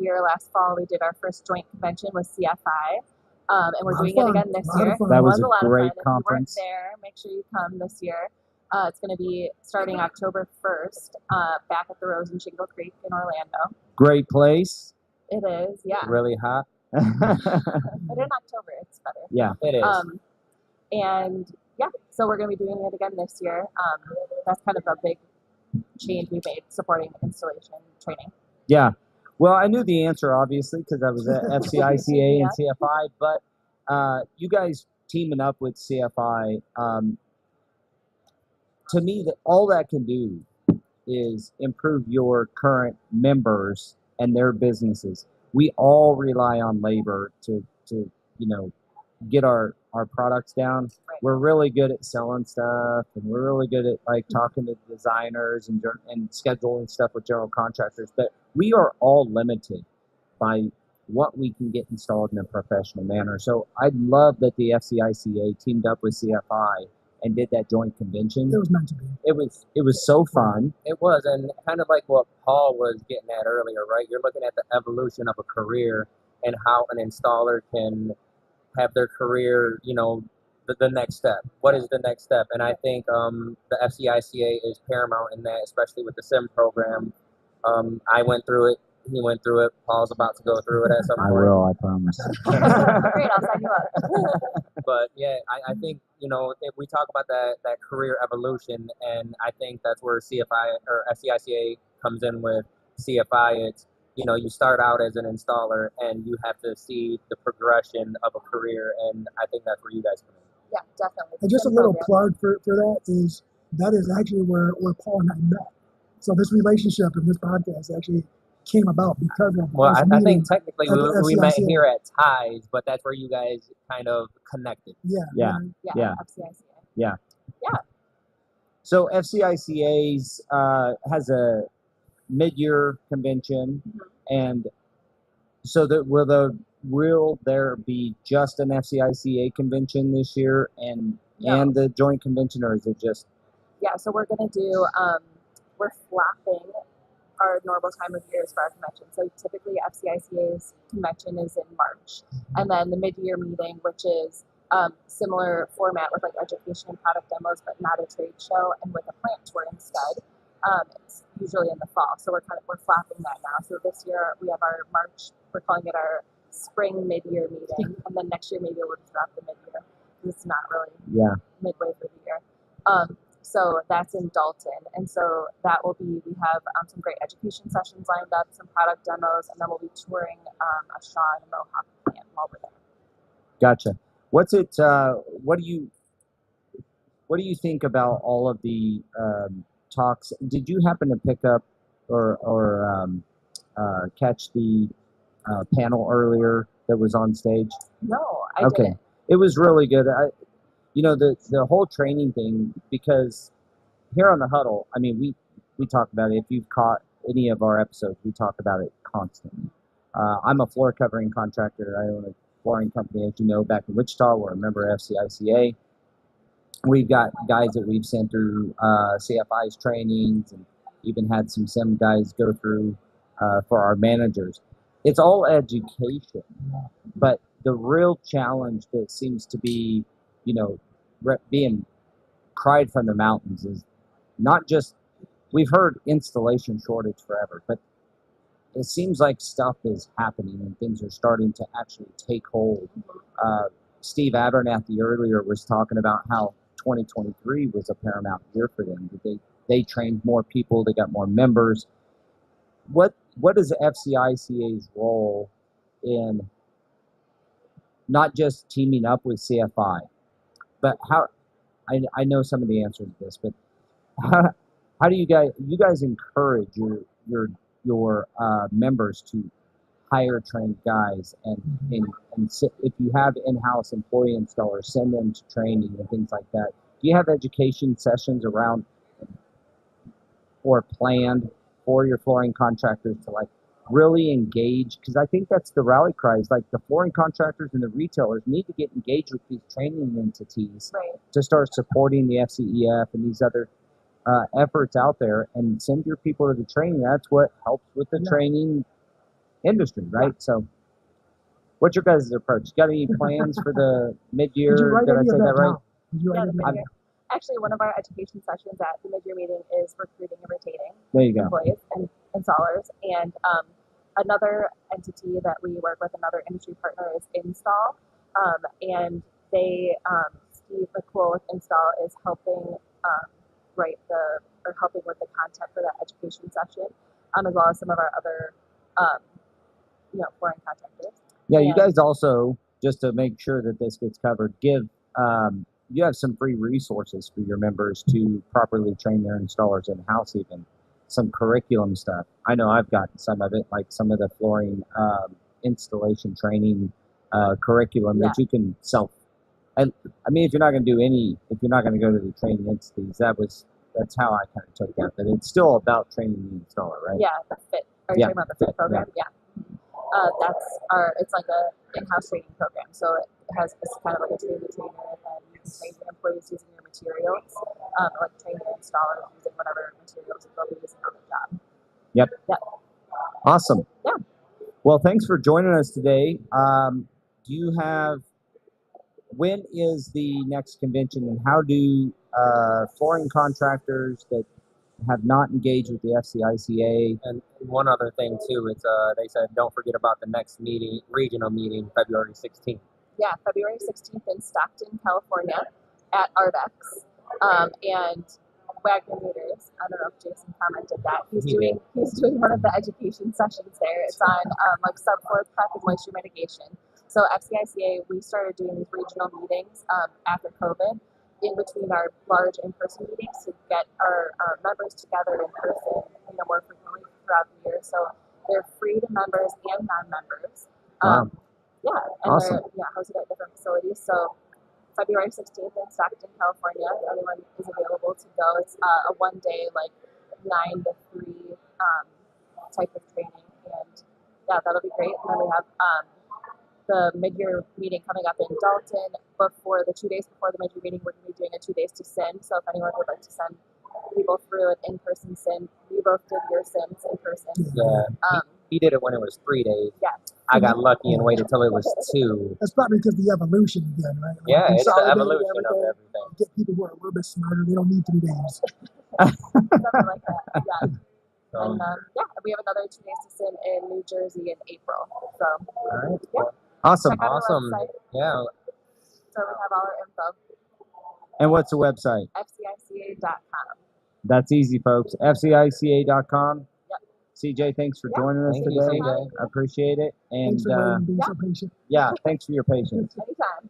fall, we did our first joint convention with CFI. And we're doing it again this year. That was a lot a great of fun. conference. If you weren't there, make sure you come this year. It's going to be starting October 1st, back at the Rose in Shingle Creek in Orlando. Great place. It is, yeah. Really hot? But in October, it's better. Yeah. It is. And yeah, so we're going to be doing it again this year. That's kind of a big change we made supporting installation training. Yeah. Well, I knew the answer, obviously, because I was at FCICA and CFI, but you guys teaming up with CFI, to me, that all that can do is improve your current members and their businesses. We all rely on labor to you know, get our products down. Right. We're really good at selling stuff, and we're really good at like talking to designers and scheduling stuff with general contractors. But we are all limited by what we can get installed in a professional manner. So I love that the FCICA teamed up with CFI and did that joint convention. It was meant to be. It was so fun. It was, and kind of like what Paul was getting at earlier, right? You're looking at the evolution of a career and how an installer can have their career, you know, the next step. What is the next step? And I think the FCICA is paramount in that, especially with the SIM program. I went through it. He went through it. Paul's about to go through it at some point. I will, I promise. Great, I'll sign you up. But yeah, I think, you know, if we talk about that career evolution, and I think that's where CFI or FCICA comes in with CFI. It's, you know, you start out as an installer and you have to see the progression of a career, and I think that's where you guys come in. Yeah, definitely. And just a little plug for that is actually where Paul and I met. So this relationship and this podcast actually came about because of Well, us I meeting think technically at the we met FCICA. here at TISE, but that's where you guys kind of connected. Yeah. Yeah. Yeah, FCICA. So FCICA's has a mid-year convention, and so will there be just an FCICA convention this year and the joint convention, or is it just? Yeah, so we're going to do, we're flapping our normal time of years for our convention. So typically FCICA's convention is in March, and then the mid-year meeting, which is similar format with like education and product demos, but not a trade show, and with a plant tour instead. It's usually in the fall, so we're flapping that now. So this year we have our March, we're calling it our spring mid-year meeting, and then next year maybe we'll just drop the mid-year because it's not really midway through the year. So that's in Dalton, and so that will be, we have some great education sessions lined up, some product demos, and then we'll be touring a Shaw and Mohawk plant while we're there. Gotcha. What's it? What do you think about all of the talks? Did you happen to pick up or catch the panel earlier that was on stage? No, I didn't. It was really good. You know, the whole training thing, because here on the Huddle, I mean, we talk about it. If you've caught any of our episodes, we talk about it constantly. I'm a floor covering contractor. I own a flooring company, as you know, back in Wichita. We're a member of FCICA. We've got guys that we've sent through CFI's trainings, and even had some SIM guys go through for our managers. It's all education, but the real challenge that seems to be, you know, being cried from the mountains is not just, we've heard installation shortage forever, but it seems like stuff is happening and things are starting to actually take hold. Steve Abernathy earlier was talking about how 2023 was a paramount year for them. They trained more people, they got more members. What is FCICA's role in not just teaming up with CFI, but how? I know some of the answers to this, but how do you guys encourage your members to hire trained guys and if you have in-house employee installers, send them to training and things like that? Do you have education sessions around or planned for your flooring contractors to like really engage? Because I think that's the rally cry, is like the flooring contractors and the retailers need to get engaged with these training entities to start supporting the FCEF and these other efforts out there, and send your people to the training. That's what helps with the training industry, right? So what's your guys' approach? You got any plans for the mid-year? Did I say that right? Yeah, the mid-year. Actually, one of our education sessions at the mid-year meeting is recruiting and retaining employees and installers. And another entity that we work with, another industry partner, is Install. And they, Steve McCool with Install, is helping helping with the content for that education session, as well as some of our other, flooring contractors. Yeah, you guys also, just to make sure that this gets covered, give you have some free resources for your members to properly train their installers in-house, even some curriculum stuff. I know I've gotten some of it, like some of the flooring installation training curriculum that you can self. And I mean, if you're not going to go to the training entities, that's how I kind of took that. But it's still about training the installer, right? Yeah, the FIT. Are you talking about the FIT program? Yeah. It's like a in-house training program. So it's kind of like a trainer, and you can train your employees using your materials, like train your installers using whatever materials they'll be using on the job. Yep. Awesome. Yeah. Well, thanks for joining us today. When is the next convention, and how do flooring contractors that have not engaged with the FCICA? And one other thing too, it's they said don't forget about the next regional meeting, February 16th. Yeah, February 16th in Stockton, California, at Arbex. And Wagner Meters, I don't know if Jason commented that, he's doing one of the education sessions there. It's on like subfloor prep and moisture mitigation. So FCICA, we started doing these regional meetings after COVID, in between our large in-person meetings, to get our members together in person, more frequently throughout the year. So they're free to members and non-members. Wow. Yeah, and awesome. they're hosted at different facilities. So February 16th in Stockton, California, if anyone is available to go. It's a one-day, like 9 to 3 type of training, and yeah, that'll be great. And then we have the mid-year meeting coming up in Dalton. Before the 2 days before the mid-year meeting, we're going to be doing a 2 days to SIM. So if anyone would like to send people through an in-person SIM, we both did your SIMs in person. Yeah, he did it when it was 3 days. Yeah. I got lucky and waited till it was 2. That's probably because the evolution again, right? Like Yeah, it's the consolidate evolution of everything. Get people who are a little bit smarter. They don't need 3 days. Something like that. Yeah. So, And we have another 2 days to SIM in New Jersey in April. So all right. yeah. Awesome. Check out our Awesome. website. Yeah. So we have all our info. And what's the website? FCICA.com. That's easy, folks. FCICA.com. Yep. CJ, thanks for joining us Thank you, today. CJ. I appreciate it. And Thanks for waiting, being so patient. yeah, thanks for your patience. Anytime.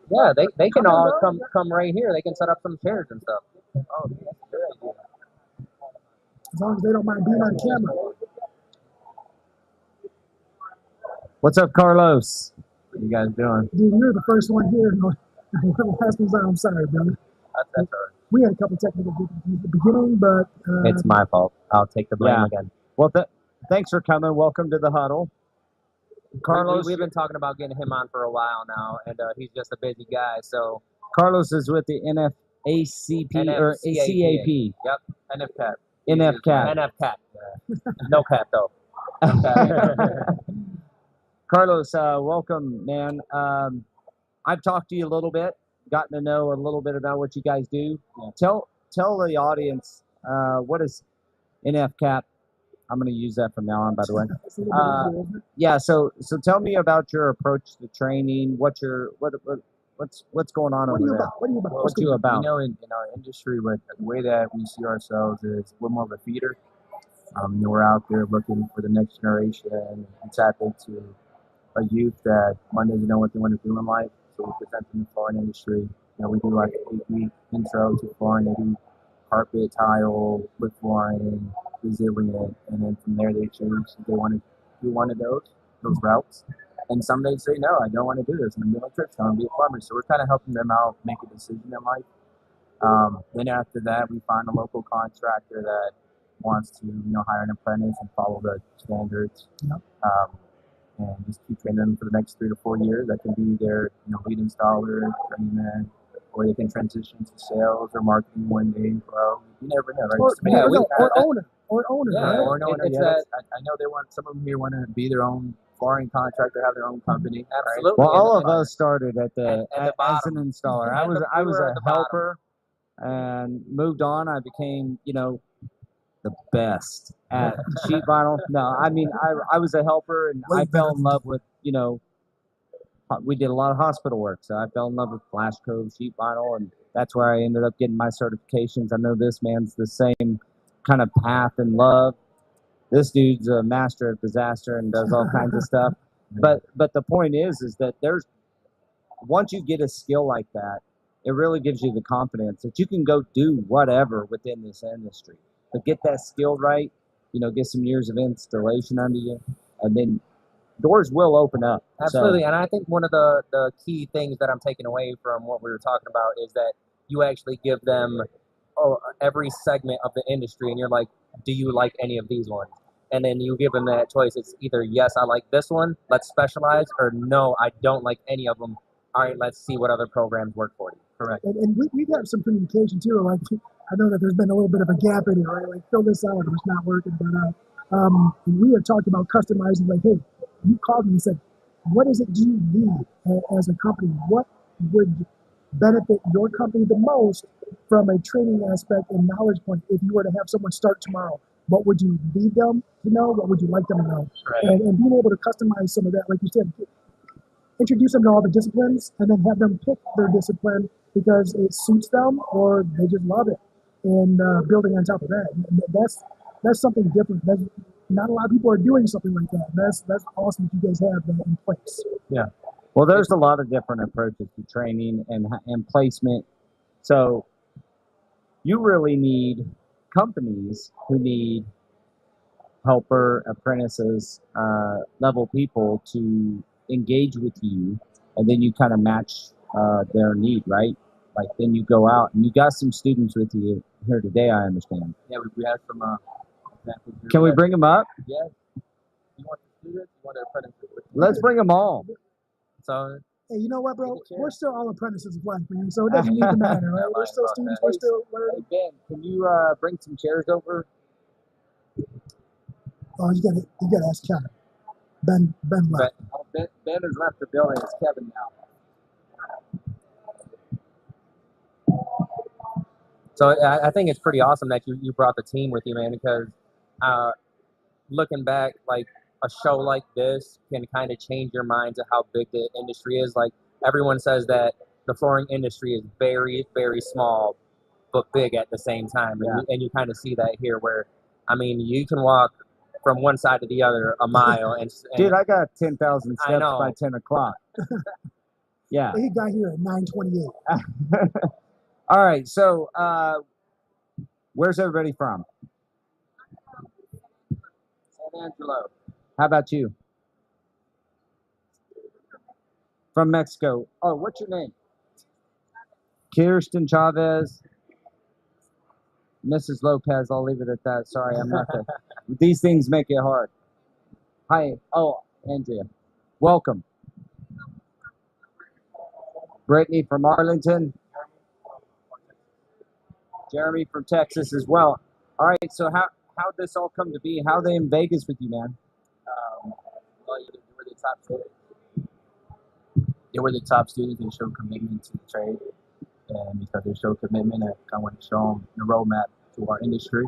Yeah, they can all come right here. They can set up some chairs and stuff. Oh, that's a good idea. As long as they don't mind being on camera. What's up, Carlos? What you guys doing? Dude, you're the first one here. The last one's on. I'm sorry, brother. That's all right. We had a couple technical difficulties at the beginning, but It's my fault. I'll take the blame again. Well, thanks for coming. Welcome to the Huddle. Carlos, we've been talking about getting him on for a while now, and he's just a busy guy. So Carlos is with the NFACP or ACAP. Yep, NFCAP. NFCAP. NFCAP. No cap though. Carlos, welcome, man. I've talked to you a little bit, gotten to know a little bit about what you guys do. Yeah. Tell the audience what is NFCAP. I'm going to use that from now on, by the way. It's a little bit easier, isn't it? Yeah. So tell me about your approach to training. What's going on What over are you there? about? What are you about? What you about? You know, in our industry, the way that we see ourselves is we're more of a feeder. You know, we're out there looking for the next generation and tap into a youth that one doesn't know what they want to do in life. So we present them the flooring industry. You know, we do like an 8-week intro to flooring. They do carpet, tile, wood flooring, resilient, and then from there they choose if they want to do one of those routes. And some days say, no, I don't want to do this. I'm going to be an electrician. I want to be a plumber. So we're kind of helping them out make a decision in life. Then after that, we find a local contractor that wants to, hire an apprentice and follow the standards. Yep. And just keep training them for the next 3 to 4 years. That can be their, lead installer, journeyman, or they can transition to sales or marketing one day and grow. You never know, right? Or owner. Yeah, right? or no, It's I know they want, some of them here want to be their own flooring contractor, have their own company. Absolutely. Well, all of And- us started at the At the as an bottom. installer. At the- I we was were a at the bottom. helper and moved on. I became, the best at sheet vinyl. No, I mean I was a helper and I fell in love with, we did a lot of hospital work, so I fell in love with Flash Cove sheet vinyl, and that's where I ended up getting my certifications. I know this man's the same kind of path and love. This dude's a master of disaster and does all kinds of stuff. But the point is that once you get a skill like that, it really gives you the confidence that you can go do whatever within this industry. But get that skill right, get some years of installation under you, and then doors will open up. Absolutely, So, and I think one of the key things that I'm taking away from what we were talking about is that you actually give them every segment of the industry, and you're like, do you like any of these ones? And then you give them that choice. It's either yes, I like this one, let's specialize, or no, I don't like any of them. All right, let's see what other programs work for you. Correct. And we've had some communication too. Like, I know that there's been a little bit of a gap in it, right? Like, fill this out, or it's not working. But we have talked about customizing. Like, hey, you called me and said, what is it do you need as a company? What would benefit your company the most from a training aspect and knowledge point? If you were to have someone start tomorrow, what would you need them to know? What would you like them to know? Right. And being able to customize some of that, like you said, introduce them to all the disciplines and then have them pick their discipline because it suits them or they just love it. And building on top of that, that's something different. Not a lot of people are doing something like that. That's awesome that you guys have that in place. yeah. Well, there's a lot of different approaches to training and placement. So you really need companies who need helper, apprentices, level people to engage with you, and then you kind of match their need, right? Like then you go out and you got some students with you here today, I understand. Yeah, we have some examples here. Can we bring them up? Yeah. You want the students? You want their apprentices? Let's bring them all. So Hey, you know what, bro? Take a chair. We're still all apprentices of life, man. So it doesn't even matter, right? We're still students. We're still Hey learning. Ben, can you bring some chairs over? Oh, you gotta ask Kevin. Ben left. Ben has left the building. It's Kevin now. So I think it's pretty awesome that you brought the team with you, man, because looking back, like a show like this can kind of change your mind to how big the industry is. Like everyone says that the flooring industry is very, very small, but big at the same time. Yeah. And you kind of see that here where, I mean, you can walk from one side to the other a mile. And Dude, I got 10,000 I steps know. by 10 o'clock. Yeah. He got here at 9:28. All right. So, where's everybody from? San Angelo. How about you? From Mexico. Oh, what's your name? Kirsten Chavez. Mrs. Lopez. I'll leave it at that. Sorry, I'm not the. These things make it hard. Hi. Oh, Andrea. Welcome. Brittany from Arlington. Jeremy from Texas as well. All right, so how'd this all come to be? How are they in Vegas with you, man? well, where they top students. They were the top students. They showed commitment to the trade, and because they showed commitment, I want to show them the roadmap to our industry.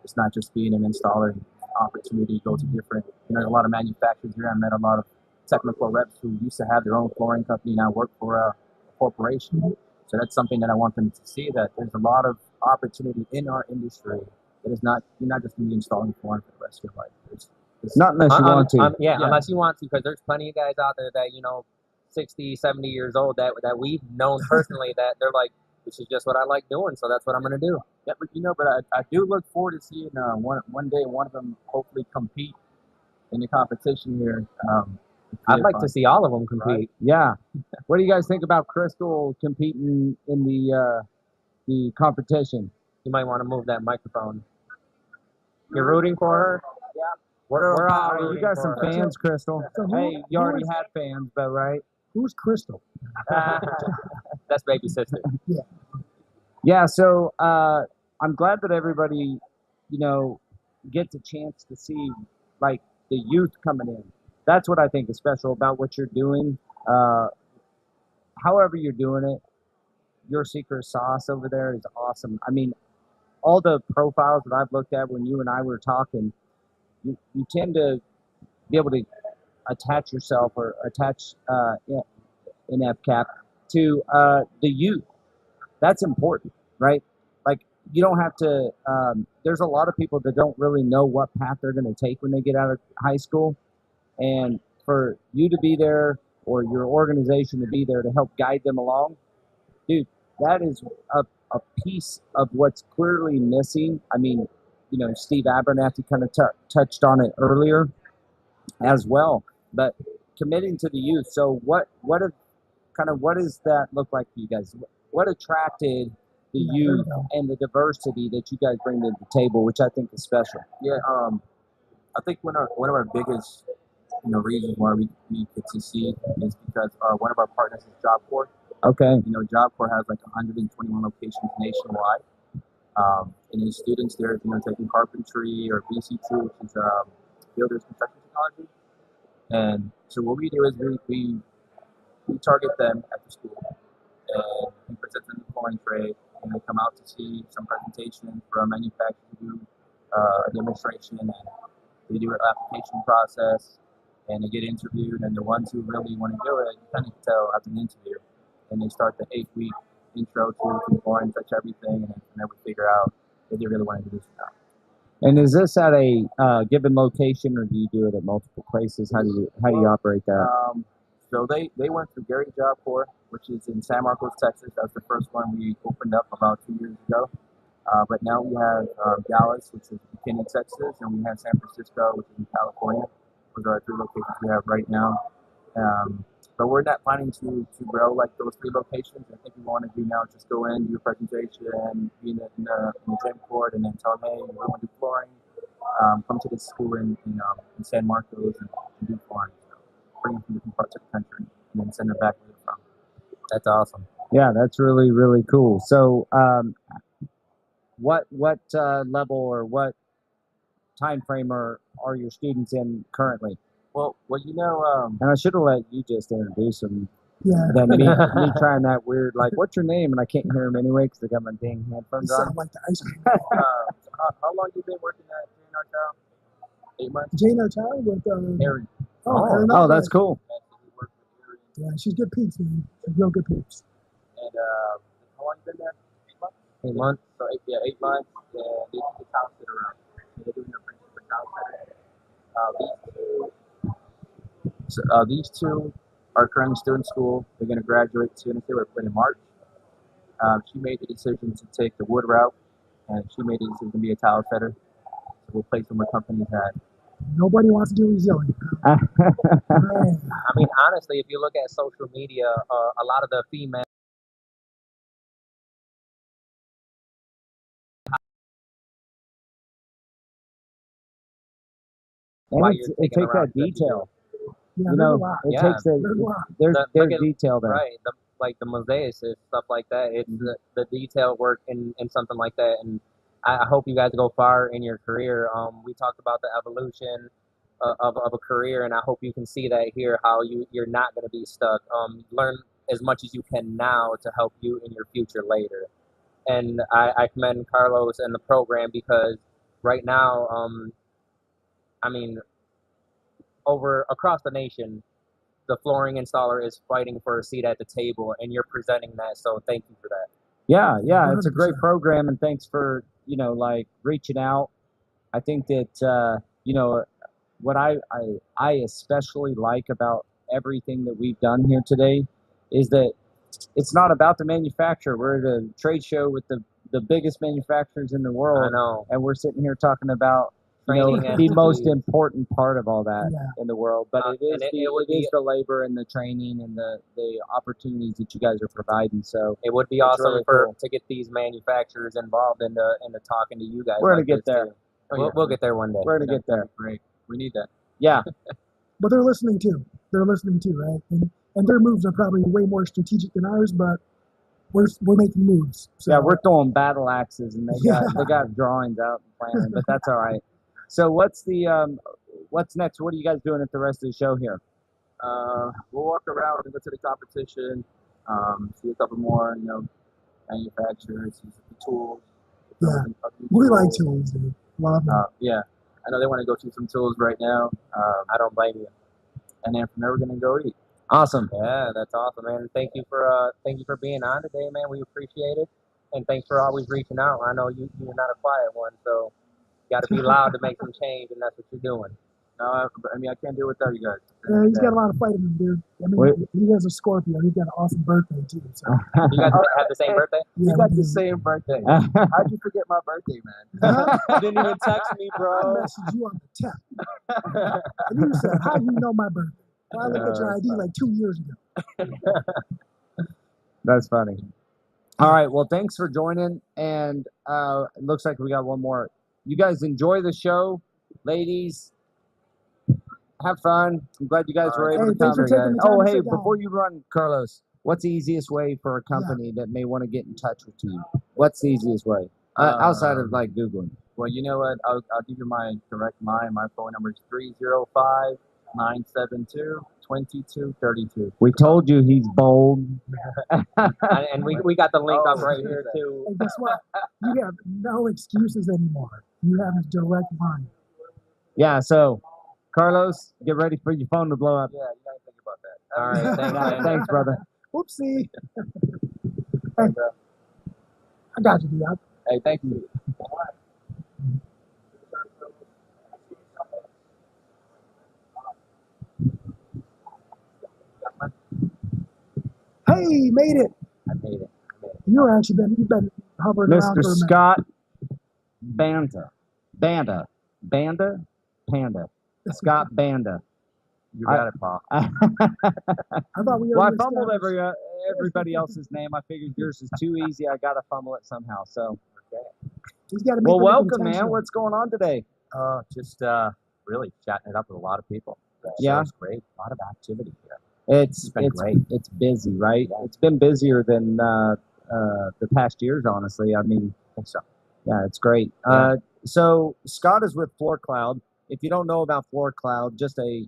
It's not just being an installer. And opportunity to go to different. There's a lot of manufacturers here. I met a lot of technical reps who used to have their own flooring company now work for a corporation. So that's something that I want them to see, that there's a lot of opportunity in our industry. That is not, you're not just going to be installing flooring for the rest of your life. It's Not unless you want to. yeah, unless you want to, because there's plenty of guys out there that 60, 70 years old that we've known personally that they're like, this is just what I like doing, so that's what I'm going to do. Yeah, but I do look forward to seeing one day one of them hopefully compete in the competition here. I'd like to see all of them compete. Right? Yeah. What do you guys think about Crystal competing in the competition? You might want to move that microphone. You're rooting for her? Yeah. We're all rooting you got some for her. fans, Crystal. So Hey, you already had fans, though, right? Who's Crystal? That's baby sister. Yeah. Yeah, so I'm glad that everybody, gets a chance to see, like, the youth coming in. That's what I think is special about what you're doing. However you're doing it, your secret sauce over there is awesome. I mean, all the profiles that I've looked at when you and I were talking, you tend to be able to attach yourself or attach in FCAP to the youth. That's important, right? Like, you don't have to, there's a lot of people that don't really know what path they're going to take when they get out of high school. And for you to be there or your organization to be there to help guide them along, dude, that is a piece of what's clearly missing. I mean, Steve Abernathy kind of touched on it earlier as well, but committing to the youth. So what does that look like for you guys? What attracted the youth and the diversity that you guys bring to the table, which I think is special? Yeah, I think one of our biggest reasons why we get to see is because one of our partners is Job Corps. Okay. Job Corps has like 121 locations nationwide, and his students there, taking carpentry or BC2, which is builders construction technology. And so what we do is we target them at the school, and we present them the flooring trade, and they come out to see some presentation for a manufacturer to do a demonstration, and they do an application process, and they get interviewed, and the ones who really want to do it, you kind of tell after an interview, and they start the 8-week intro to flooring, touch everything, and then we figure out if they really want to do this or not. And is this at a given location, or do you do it at multiple places? How do you operate that? So they went through Gary Job Corps, which is in San Marcos, Texas. That was the first one we opened up about 2 years ago. But now we have Dallas, which is McKinney, Texas, and we have San Francisco, which is in California. Those are our 3 locations we have right now. But we're not planning to grow like those 3 locations. I think we want to do now is just go in, do a presentation, be in the gym court, and then tell them, hey, we want to do flooring. Come to this school in San Marcos and do flooring. So bring them from different parts of the country and then send them back where they're from. That's awesome. Yeah, that's really, really cool. So what level or what time frame are your students in currently? Well, and I should have let you just introduce them. Yeah. Than me trying that weird, like, what's your name? And I can't hear him anyway because I got my dang headphones on. Sound like the ice cream. How long you been working at Jane Artel? 8 months. Jane Artel with Erin. Erin. Oh, that's cool. Yeah, she's good peeps, man. She's real good peeps. And how long you been there? 8 months. 8 months. So 8 months. And they took the town sit around. So they're doing their apprenticeship for town center. These two are currently still in school. They're going to graduate soon. They were put in March. She made the decision to take the wood route, and she made the decision to be a tile setter. So we'll place them with companies that. Nobody wants to do resilient. I mean, honestly, if you look at social media, a lot of the female. And it takes that detail. Yeah, it takes there's detail there. Right, like the mosaics and stuff like that. It's the detail work in something like that. And I hope you guys go far in your career. We talked about the evolution of a career, and I hope you can see that here, how you're not going to be stuck. Learn as much as you can now to help you in your future later. And I commend Carlos and the program because right now, I mean, across the nation, the flooring installer is fighting for a seat at the table, and you're presenting that. So thank you for that. Yeah, it's a great 100%. program, and thanks for like reaching out. I think that what I especially like about everything that we've done here today is that it's not about the manufacturer. We're at a trade show with the biggest manufacturers in the I world, know. and we're sitting here talking about Training the most entities. important part of all that Yeah. in the world. But it is and it would be the labor and the training and the opportunities that you guys are providing. So It would be It's awesome really for cool. to get these manufacturers involved in the talking to you guys. We're gonna like get this, there. too. We'll get there one day. we're gonna get there. Great. We need that. Yeah, But they're listening too. They're listening too, right? And their moves are probably way more strategic than ours, but we're making moves. So yeah, we're throwing battle axes, and Yeah. they got drawings out and planning, but that's all right. So what's next? What are you guys doing at the rest of the show here? We'll walk around and go to the competition, see a couple more, manufacturers, use the tools. Yeah. we like tools, dude. Love them. Yeah, I know they want to go through some tools right now. I don't blame you. And then from there, we're gonna go eat. Awesome. Yeah, that's awesome, man. Thank you for being on today, man. We appreciate it, and thanks for always reaching out. I know you're not a quiet one, so you got to be loud to make some change, and that's what you're doing. No, I mean I can't do it without you guys. Yeah, he's got a lot of fight in him, dude. I mean, Wait. he has a Scorpio. He's got an awesome birthday too. So You guys have the same birthday? yeah, We got we the do. same birthday. How'd you forget my birthday, man? Huh? You didn't even text me, I bro. messaged you on the tech, and you said, "How do you know my birthday?" Well, I looked at your ID like 2 years ago. That's funny. All right. Well, thanks for joining. And it looks like we got one more. You guys enjoy the show, ladies. Have fun. I'm glad you guys were able Hey, to thanks come. for taking the time Oh, to hey, sit down. before you run, Carlos, what's the easiest way for a company that may want to get in touch with you? What's the easiest way outside of like Googling? Well, you know what? I'll give you my direct line. My phone number is 305-972-2232. We told you he's bold. And we got the link up right here too. And guess what? You have no excuses anymore. You have a direct line. Yeah. So, Carlos, get ready for your phone to blow up. Yeah, you gotta think about that. All right, thanks, Yeah, man. thanks, brother. Whoopsie. Hey, I got you, dude. Hey, thank you. Hey, made it. I made it. You've been hovering around for Mr. a minute. Scott Banda. Scott Banda. You got it, Paul. I thought we were. Well, I fumbled everybody else's name. I figured yours is too easy. I got to fumble it somehow. So, He's got to make well, it welcome, man. intentional. What's going on today? Just really chatting it up with a lot of people. Yeah. It's great. A lot of activity here. It's been great. It's busy, right? It's been busier than the past years, honestly. I mean, I think so. yeah, it's great. Yeah. So Scott is with Floor Cloud. If you don't know about Floor Cloud, just a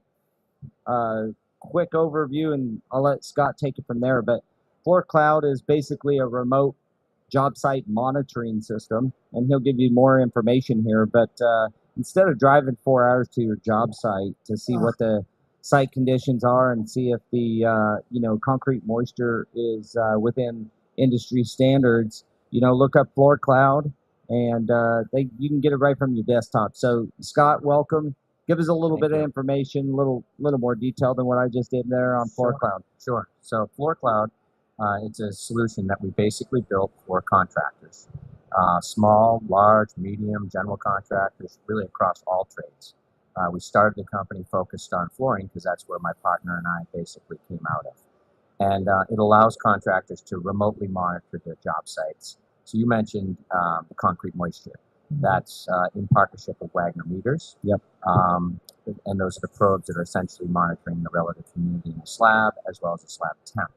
quick overview, and I'll let Scott take it from there. But Floor Cloud is basically a remote job site monitoring system, and he'll give you more information here. But instead of driving 4 hours to your job site to see what the site conditions are and see if the concrete moisture is within industry standards, look up Floor Cloud, and you can get it right from your desktop. So Scott, welcome. Give us a little bit of information, a little more detail than what I just did there on Floor Cloud. Sure. So Floor Cloud, it's a solution that we basically built for contractors, small, large, medium, general contractors, really across all trades. We started the company focused on flooring because that's where my partner and I basically came out of. And it allows contractors to remotely monitor their job sites. So you mentioned the concrete moisture. That's in partnership with Wagner Meters. Yep. And those are the probes that are essentially monitoring the relative humidity in the slab as well as the slab temp.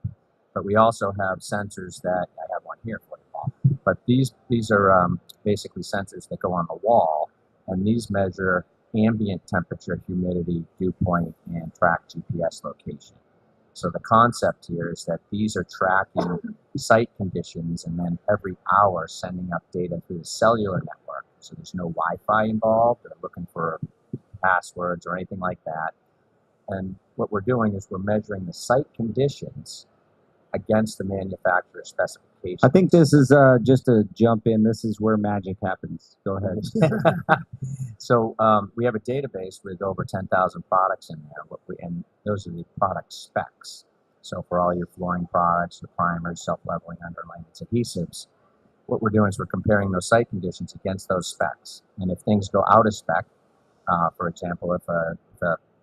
But we also have sensors that I have one here for you, Paul. But these are basically sensors that go on the wall, and these measure ambient temperature, humidity, dew point, and track GPS location. So the concept here is that these are tracking site conditions and then every hour sending up data through the cellular network. So there's no Wi-Fi involved or looking for passwords or anything like that. And what we're doing is we're measuring the site conditions against the manufacturer's specifications. I think this is just a jump in. This is where magic happens. Go ahead. So we have a database with over 10,000 products in there, and those are the product specs. So for all your flooring products, your primers, self-leveling, underlayments, adhesives, what we're doing is we're comparing those site conditions against those specs. And if things go out of spec, for example, if a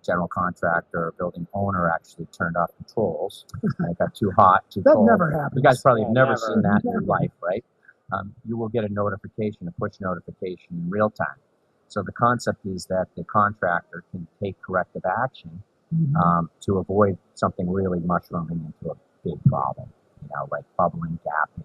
general contractor or building owner actually turned off controls, and it got too hot, too That cold. never happens. You guys probably have never Never. seen that in your Never. life, right? You will get a notification, a push notification in real time. So the concept is that the contractor can take corrective action to avoid something really mushrooming into a big problem, like bubbling, gapping,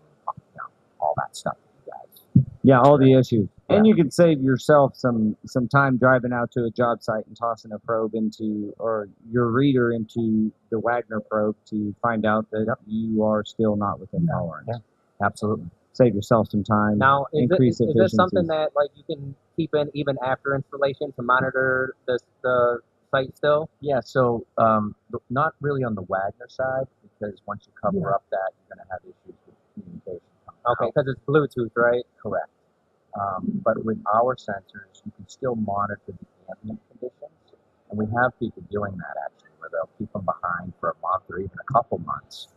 all that stuff. You guys. Yeah, all the issues. Yeah. And you can save yourself some time driving out to a job site and tossing a probe into, or your reader into the Wagner probe to find out that you are still not within tolerance. Yeah, absolutely. Save yourself some time. Now, is increase this something efficiencies. that you can keep in even after installation to monitor the site still? Yeah. So not really on the Wagner side, because once you cover up that, you're going to have issues with communication. Okay, because it's Bluetooth, right? Correct. But with our sensors, you can still monitor the ambient conditions, and we have people doing that actually, where they'll keep them behind for a month or even a couple months,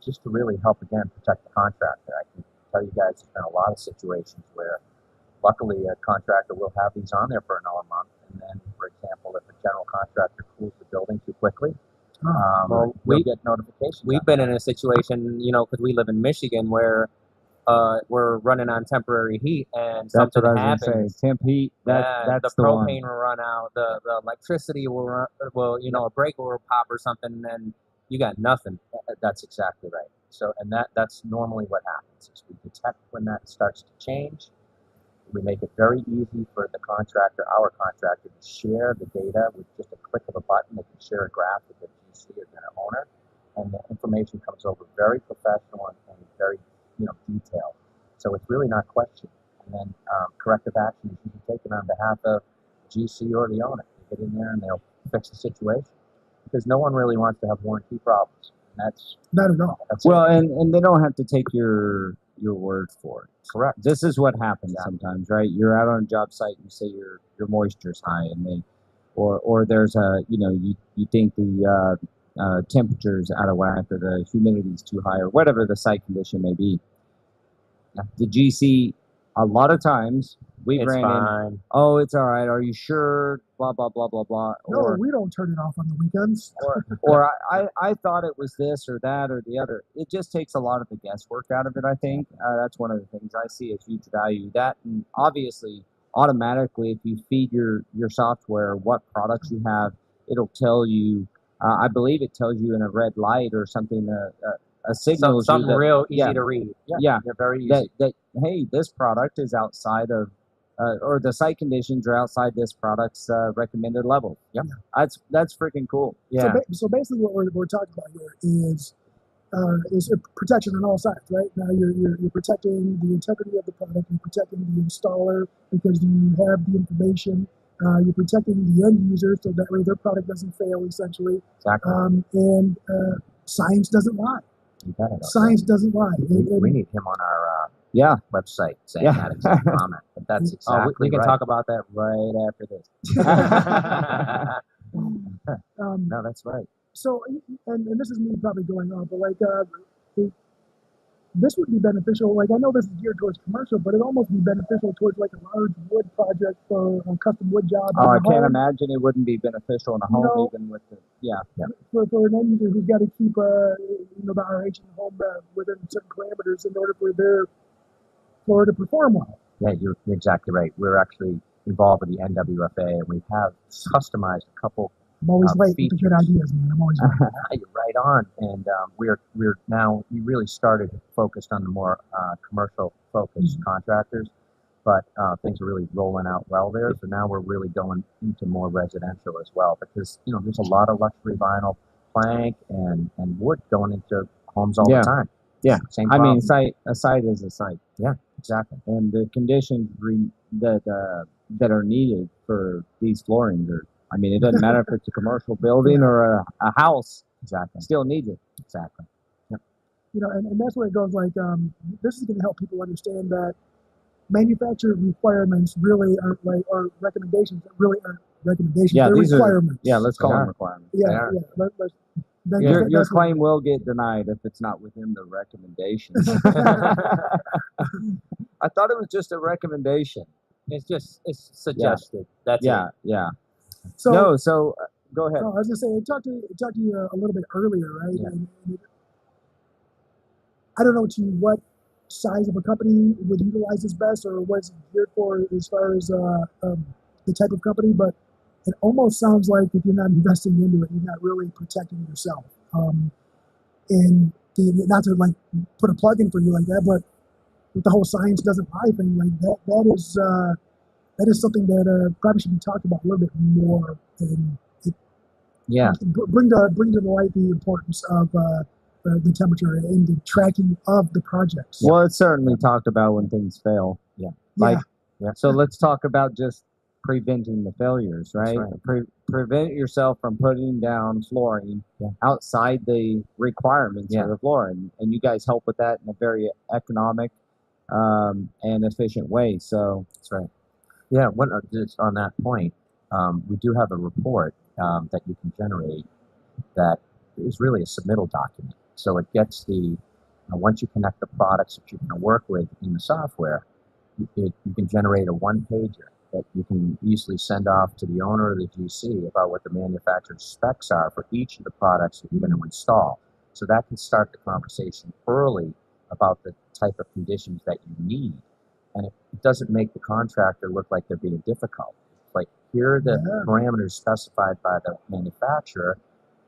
just to really help again protect the contractor. I can tell you guys, there's been a lot of situations where, luckily, a contractor will have these on there for another month, and then, for example, if a general contractor cools the building too quickly, we'll get notifications. We've been in a situation, because we live in Michigan, where we're running on temporary heat, and That's something what I was going to happens. say. Temp heat, that's the one. propane will run out, the electricity will run, a breaker will pop or something, and then you got nothing. That's exactly right. So, and that's normally what happens, is we detect when that starts to change. We make it very easy for the contractor, our contractor, to share the data with just a click of a button. They can share a graph with the GC or their owner, and the information comes over very professional and very detailed. So it's really not questioned. And then corrective action is usually taken on behalf of the GC or the owner. They get in there and they'll fix the situation, because no one really wants to have warranty problems. And that's Not at all. Well, and they don't have to take your word for it. correct. This is what happens sometimes, right? You're out on a job site, you say your moisture's high, and or there's you think the temperature's out of whack, or the humidity's too high, or whatever the site condition may be. The GC, a lot of times we It's ran fine. in. Oh, it's all right. Are you sure? Blah blah blah blah blah. No, we don't turn it off on the weekends. Or I thought it was this or that or the other. It just takes a lot of the guesswork out of it, I think. That's one of the things I see as huge value. That, and obviously, automatically, if you feed your software what products you have, it'll tell you, I believe it tells you in a red light or something, a signal. Something real easy to read. Yeah. They're very easy. That, hey, this product is outside of, or the site conditions are outside this product's recommended level. Yeah, that's freaking cool. Yeah. So basically, what we're talking about here is protection on all sides, right? Now you're protecting the integrity of the product, you're protecting the installer because you have the information. You're protecting the end user so that way their product doesn't fail, essentially. Exactly. And science doesn't lie. Science doesn't lie. We need him on our website saying that exact comment. But that's exactly we can talk about that right after this. No, that's right. So, and this is me probably going on, but this would be beneficial. Like, I know this is geared towards commercial, but it'd almost be beneficial towards like a large wood project for a custom wood job. Oh, I can't imagine it wouldn't be beneficial in a home, even with the for an end user who's got to keep the RH in the home within certain parameters in order for their floor to perform well. Yeah, you're exactly right. We're actually involved with the NWFA, and we have customized a couple. I'm always late with the good ideas, man. I'm always late. You're right on. And we're now, we really started focused on the more commercial focused contractors. but things are really rolling out well there. So now we're really going into more residential as well, because there's a lot of luxury vinyl plank and wood going into homes all Yeah. the time. Yeah. Same I problem. mean, a site is a site. Yeah, exactly. And the conditions that are needed for these floorings are, I mean, it doesn't matter if it's a commercial building or a house, Exactly. still needs it. Exactly. And that's where it goes. Like, this is going to help people understand that manufacturer requirements really aren't or recommendations that really aren't recommendations. Yeah, They're these requirements. let's call They them are. requirements. Yeah, They are. yeah. Your claim will get denied if it's not within the recommendations. I thought it was just a recommendation. It's suggested. That's Yeah, it. yeah. So, Go ahead. I was gonna say, I talked to you a little bit earlier, right? Yeah. And I don't know to what size of a company would utilize this best, or what's geared for as far as the type of company, but it almost sounds like if you're not investing into it, you're not really protecting yourself. And not to like put a plug in for you like that, but with the whole science doesn't lie thing, like that is something that probably should be talked about a little bit more, and Yeah. bring to light the importance of the temperature and the tracking of the projects. Well, it's certainly talked about when things fail. Yeah. Like, Yeah. so let's talk about just preventing the failures, right? Prevent yourself from putting down flooring outside the requirements of the floor, and you guys help with that in a very economic and efficient way. So That's right. Yeah. Just on that point, we do have a report that you can generate that is really a submittal document. So it gets once you connect the products that you're going to work with in the software, you can generate a one-pager that you can easily send off to the owner of the GC about what the manufacturer's specs are for each of the products that you're going to install. So that can start the conversation early about the type of conditions that you need. And it doesn't make the contractor look like they're being difficult. Like, here are the parameters specified by the manufacturer,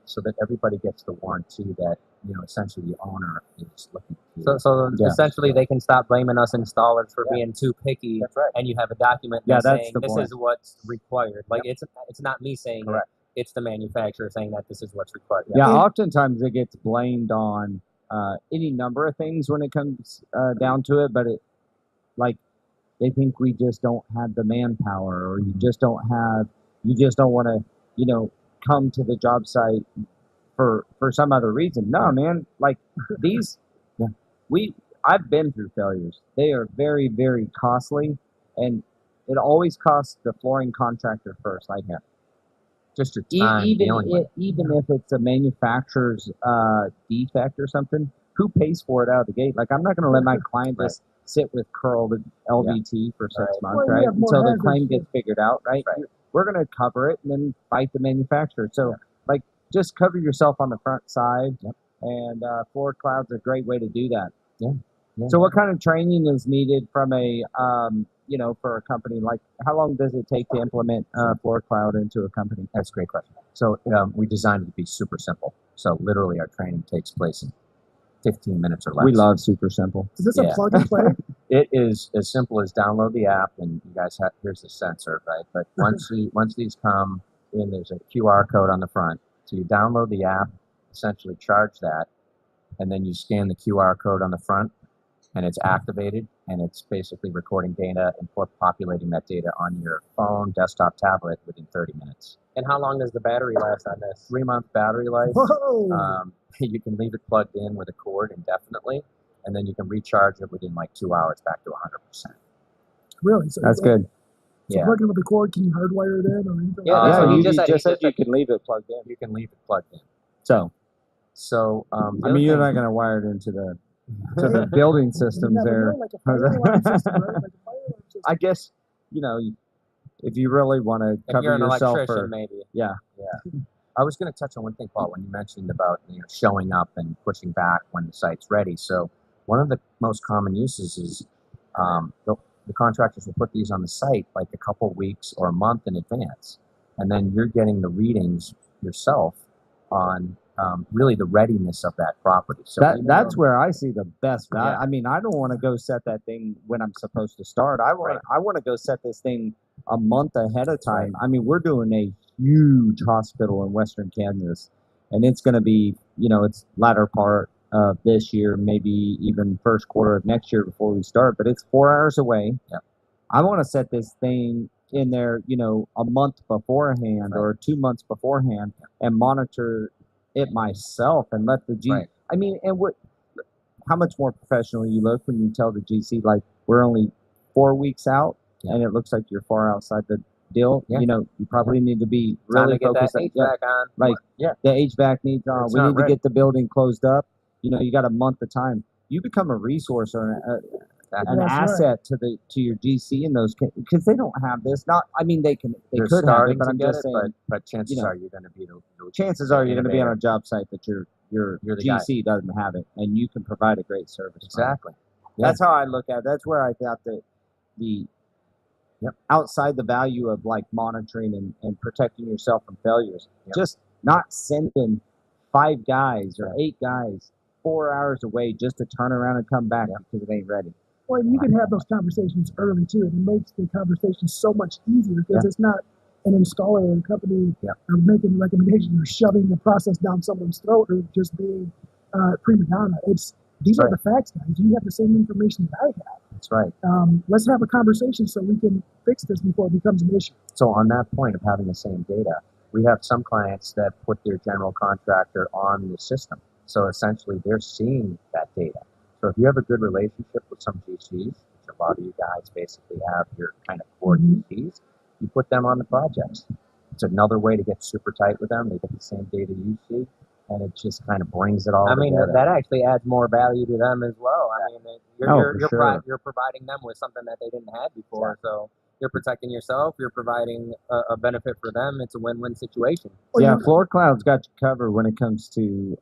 so that everybody gets the warranty that essentially the owner is looking to. So essentially, they can stop blaming us installers for being too picky. That's right. And you have a document Yeah, that's that's saying the this point. is what's required. Like, it's not me saying Correct. it's the manufacturer saying that this is what's required. yeah, oftentimes it gets blamed on any number of things when it comes down to it, but they think we just don't have the manpower, or you just don't want to, come to the job site for some other reason. No, man, like these, I've been through failures. They are very, very costly, and it always costs the flooring contractor first. Like, Just your time. even if it's a manufacturer's defect or something, who pays for it out of the gate? Like, I'm not going to let my client just sit with curled LVT for 6 months, Well, right? have more Until the hazards, claim gets figured out, right? We're going to cover it and then fight the manufacturer. So, like, just cover yourself on the front side, and Floor Cloud's a great way to do that. Yeah. So, what kind of training is needed from a, for a company? Like, how long does it take to implement Floor Cloud into a company? That's a great question. So we designed it to be super simple. So literally, our training takes place in 15 minutes or less. We love super simple. Is this a plug and play? It is as simple as download the app, and you guys here's the sensor, right? But once these come in, there's a QR code on the front. So you download the app, essentially charge that, and then you scan the QR code on the front, and it's activated, and it's basically recording data and populating that data on your phone, desktop, tablet within 30 minutes. And how long does the battery last on this? 3-month battery life. Whoa! You can leave it plugged in with a cord indefinitely, and then you can recharge it within like 2 hours back to 100%. Really? So That's good. So plugging with the cord, can you hardwire it in or anything? Yeah, like that's that? what he you just said. you can leave it plugged in. You can leave it plugged in. So, The I mean, you're other not going to wire it into the building systems You never there. know, like a fire alarm system, right? Like a fire alarm system. I guess, if you really want to If cover you're an yourself electrician, maybe. I was going to touch on one thing, Paul, when you mentioned about showing up and pushing back when the site's ready. So one of the most common uses is the contractors will put these on the site like a couple weeks or a month in advance, and then you're getting the readings yourself on really the readiness of that property. So that's where I see the best value. Yeah. I mean, I don't want to go set that thing when I'm supposed to start. I want to go set this thing a month ahead of time. I mean, we're doing a huge hospital in Western Kansas, and it's going to be, it's latter part of this year, maybe even first quarter of next year before we start. But it's 4 hours away. Yeah. I want to set this thing in there, a month beforehand or 2 months beforehand, and monitor it myself and let the G. I mean, and how much more professional you look when you tell the GC, like, we're only 4 weeks out, and it looks like you're far outside the deal. Yeah. You probably need to be Time really to get focused. that HVAC on. Like, the HVAC needs on. It's We not need to ready. get the building closed up. You got a month of time. You become a resource or an asset to your GC in those, because they don't have this. I mean, they could have it, but I'm just saying. But chances are you're going to be the Chances are you're going to be on a job site that your the GC doesn't have it, and you can provide a great service. Exactly. That's how I look at it. That's where I thought that the outside the value of like monitoring and protecting yourself from failures, just not sending 5 guys or 8 guys 4 hours away just to turn around and come back because it ain't ready. Well, and you can have those conversations early too. It makes the conversation so much easier because it's not an installer or a company making a recommendation or shoving the process down someone's throat or just being prima donna. These are the facts, guys. You have the same information that I have. That's right. Let's have a conversation so we can fix this before it becomes an issue. So on that point of having the same data, we have some clients that put their general contractor on the system. So essentially, they're seeing that data. So if you have a good relationship with some GCs, which a lot of you guys basically have your kind of core GCs, you put them on the projects. It's another way to get super tight with them. They get the same data you see, and it just kind of brings it all together. That actually adds more value to them as well. I mean, you're providing them with something that they didn't have before. Exactly. So you're protecting yourself. You're providing a benefit for them. It's a win-win situation. Floor Cloud's got you covered when it comes to,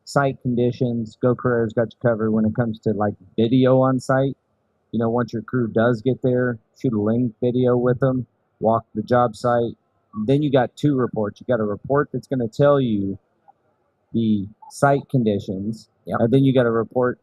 site conditions. Go Career's got you covered when it comes to like video on site. Once your crew does get there, shoot a link video with them, walk the job site. Then you got 2 reports. You got a report that's going to tell you the site conditions, and then you got a report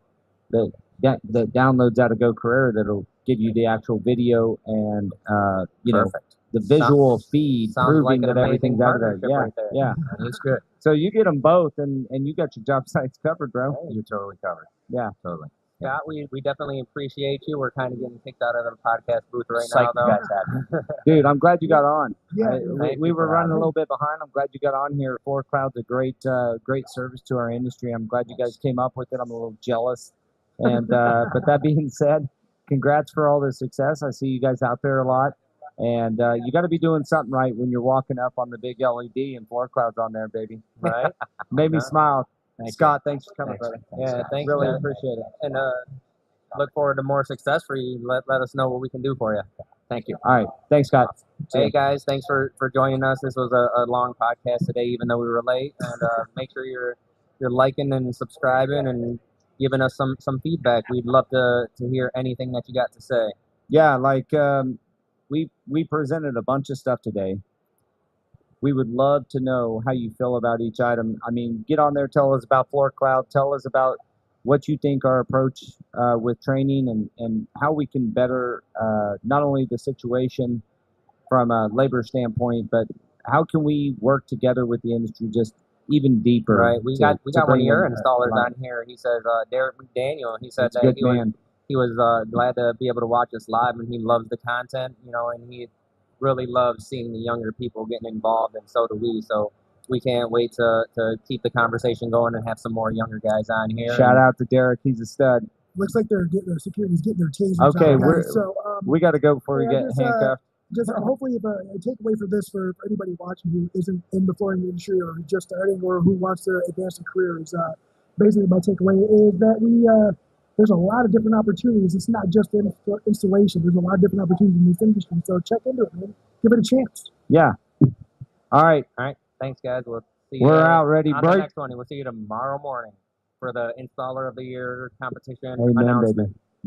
that downloads out of Go Career that'll give you the actual video and the visual feed proving that everything's out of there. Yeah, it's good. So you get them both, and you got your job sites covered, bro. Hey, you're totally covered. Yeah, totally. Scott, we definitely appreciate you. We're kind of getting kicked out of the podcast booth right now, though. You guys had. Dude, I'm glad you got on. Yeah, we were running a little bit behind. I'm glad you got on here. Floor Cloud's a great service to our industry. I'm glad you guys came up with it. I'm a little jealous. And but that being said, congrats for all the success. I see you guys out there a lot. And you got to be doing something right when you're walking up on the big LED and Floor Cloud's on there, baby. Right? Made me smile. Scott, thanks for coming, brother. Yeah, thanks. Really appreciate it. And look forward to more success for you. Let us know what we can do for you. Thank you. All right. Thanks, Scott. Hey, guys. Thanks for joining us. This was a long podcast today, even though we were late. And make sure you're liking and subscribing and giving us some feedback. We'd love to hear anything that you got to say. Yeah, like we presented a bunch of stuff today. We would love to know how you feel about each item. I mean, get on there, tell us about Floor Cloud, tell us about what you think our approach with training and how we can better not only the situation from a labor standpoint, but how can we work together with the industry just even deeper. Right. We got one of your installers on here. He says Derek McDaniel. He said that he was glad to be able to watch us live, and he loves the content, and he really loves seeing the younger people getting involved, and so do we. So we can't wait to keep the conversation going and have some more younger guys on here. Shout out to Derek. He's a stud. Looks like they're getting their security's getting their tasers okay, out, we got to go before we get handcuffed. Just hopefully, if a takeaway for this for anybody watching who isn't in the flooring industry or just starting or who wants to advance their career is basically my takeaway is that there's a lot of different opportunities. It's not just installation. There's a lot of different opportunities in this industry. So check into it, man. Give it a chance. Yeah. All right. Thanks, guys. We'll see you. We're out. Ready, on the next one. We'll see you tomorrow morning for the Installer of the Year competition announcement. Baby.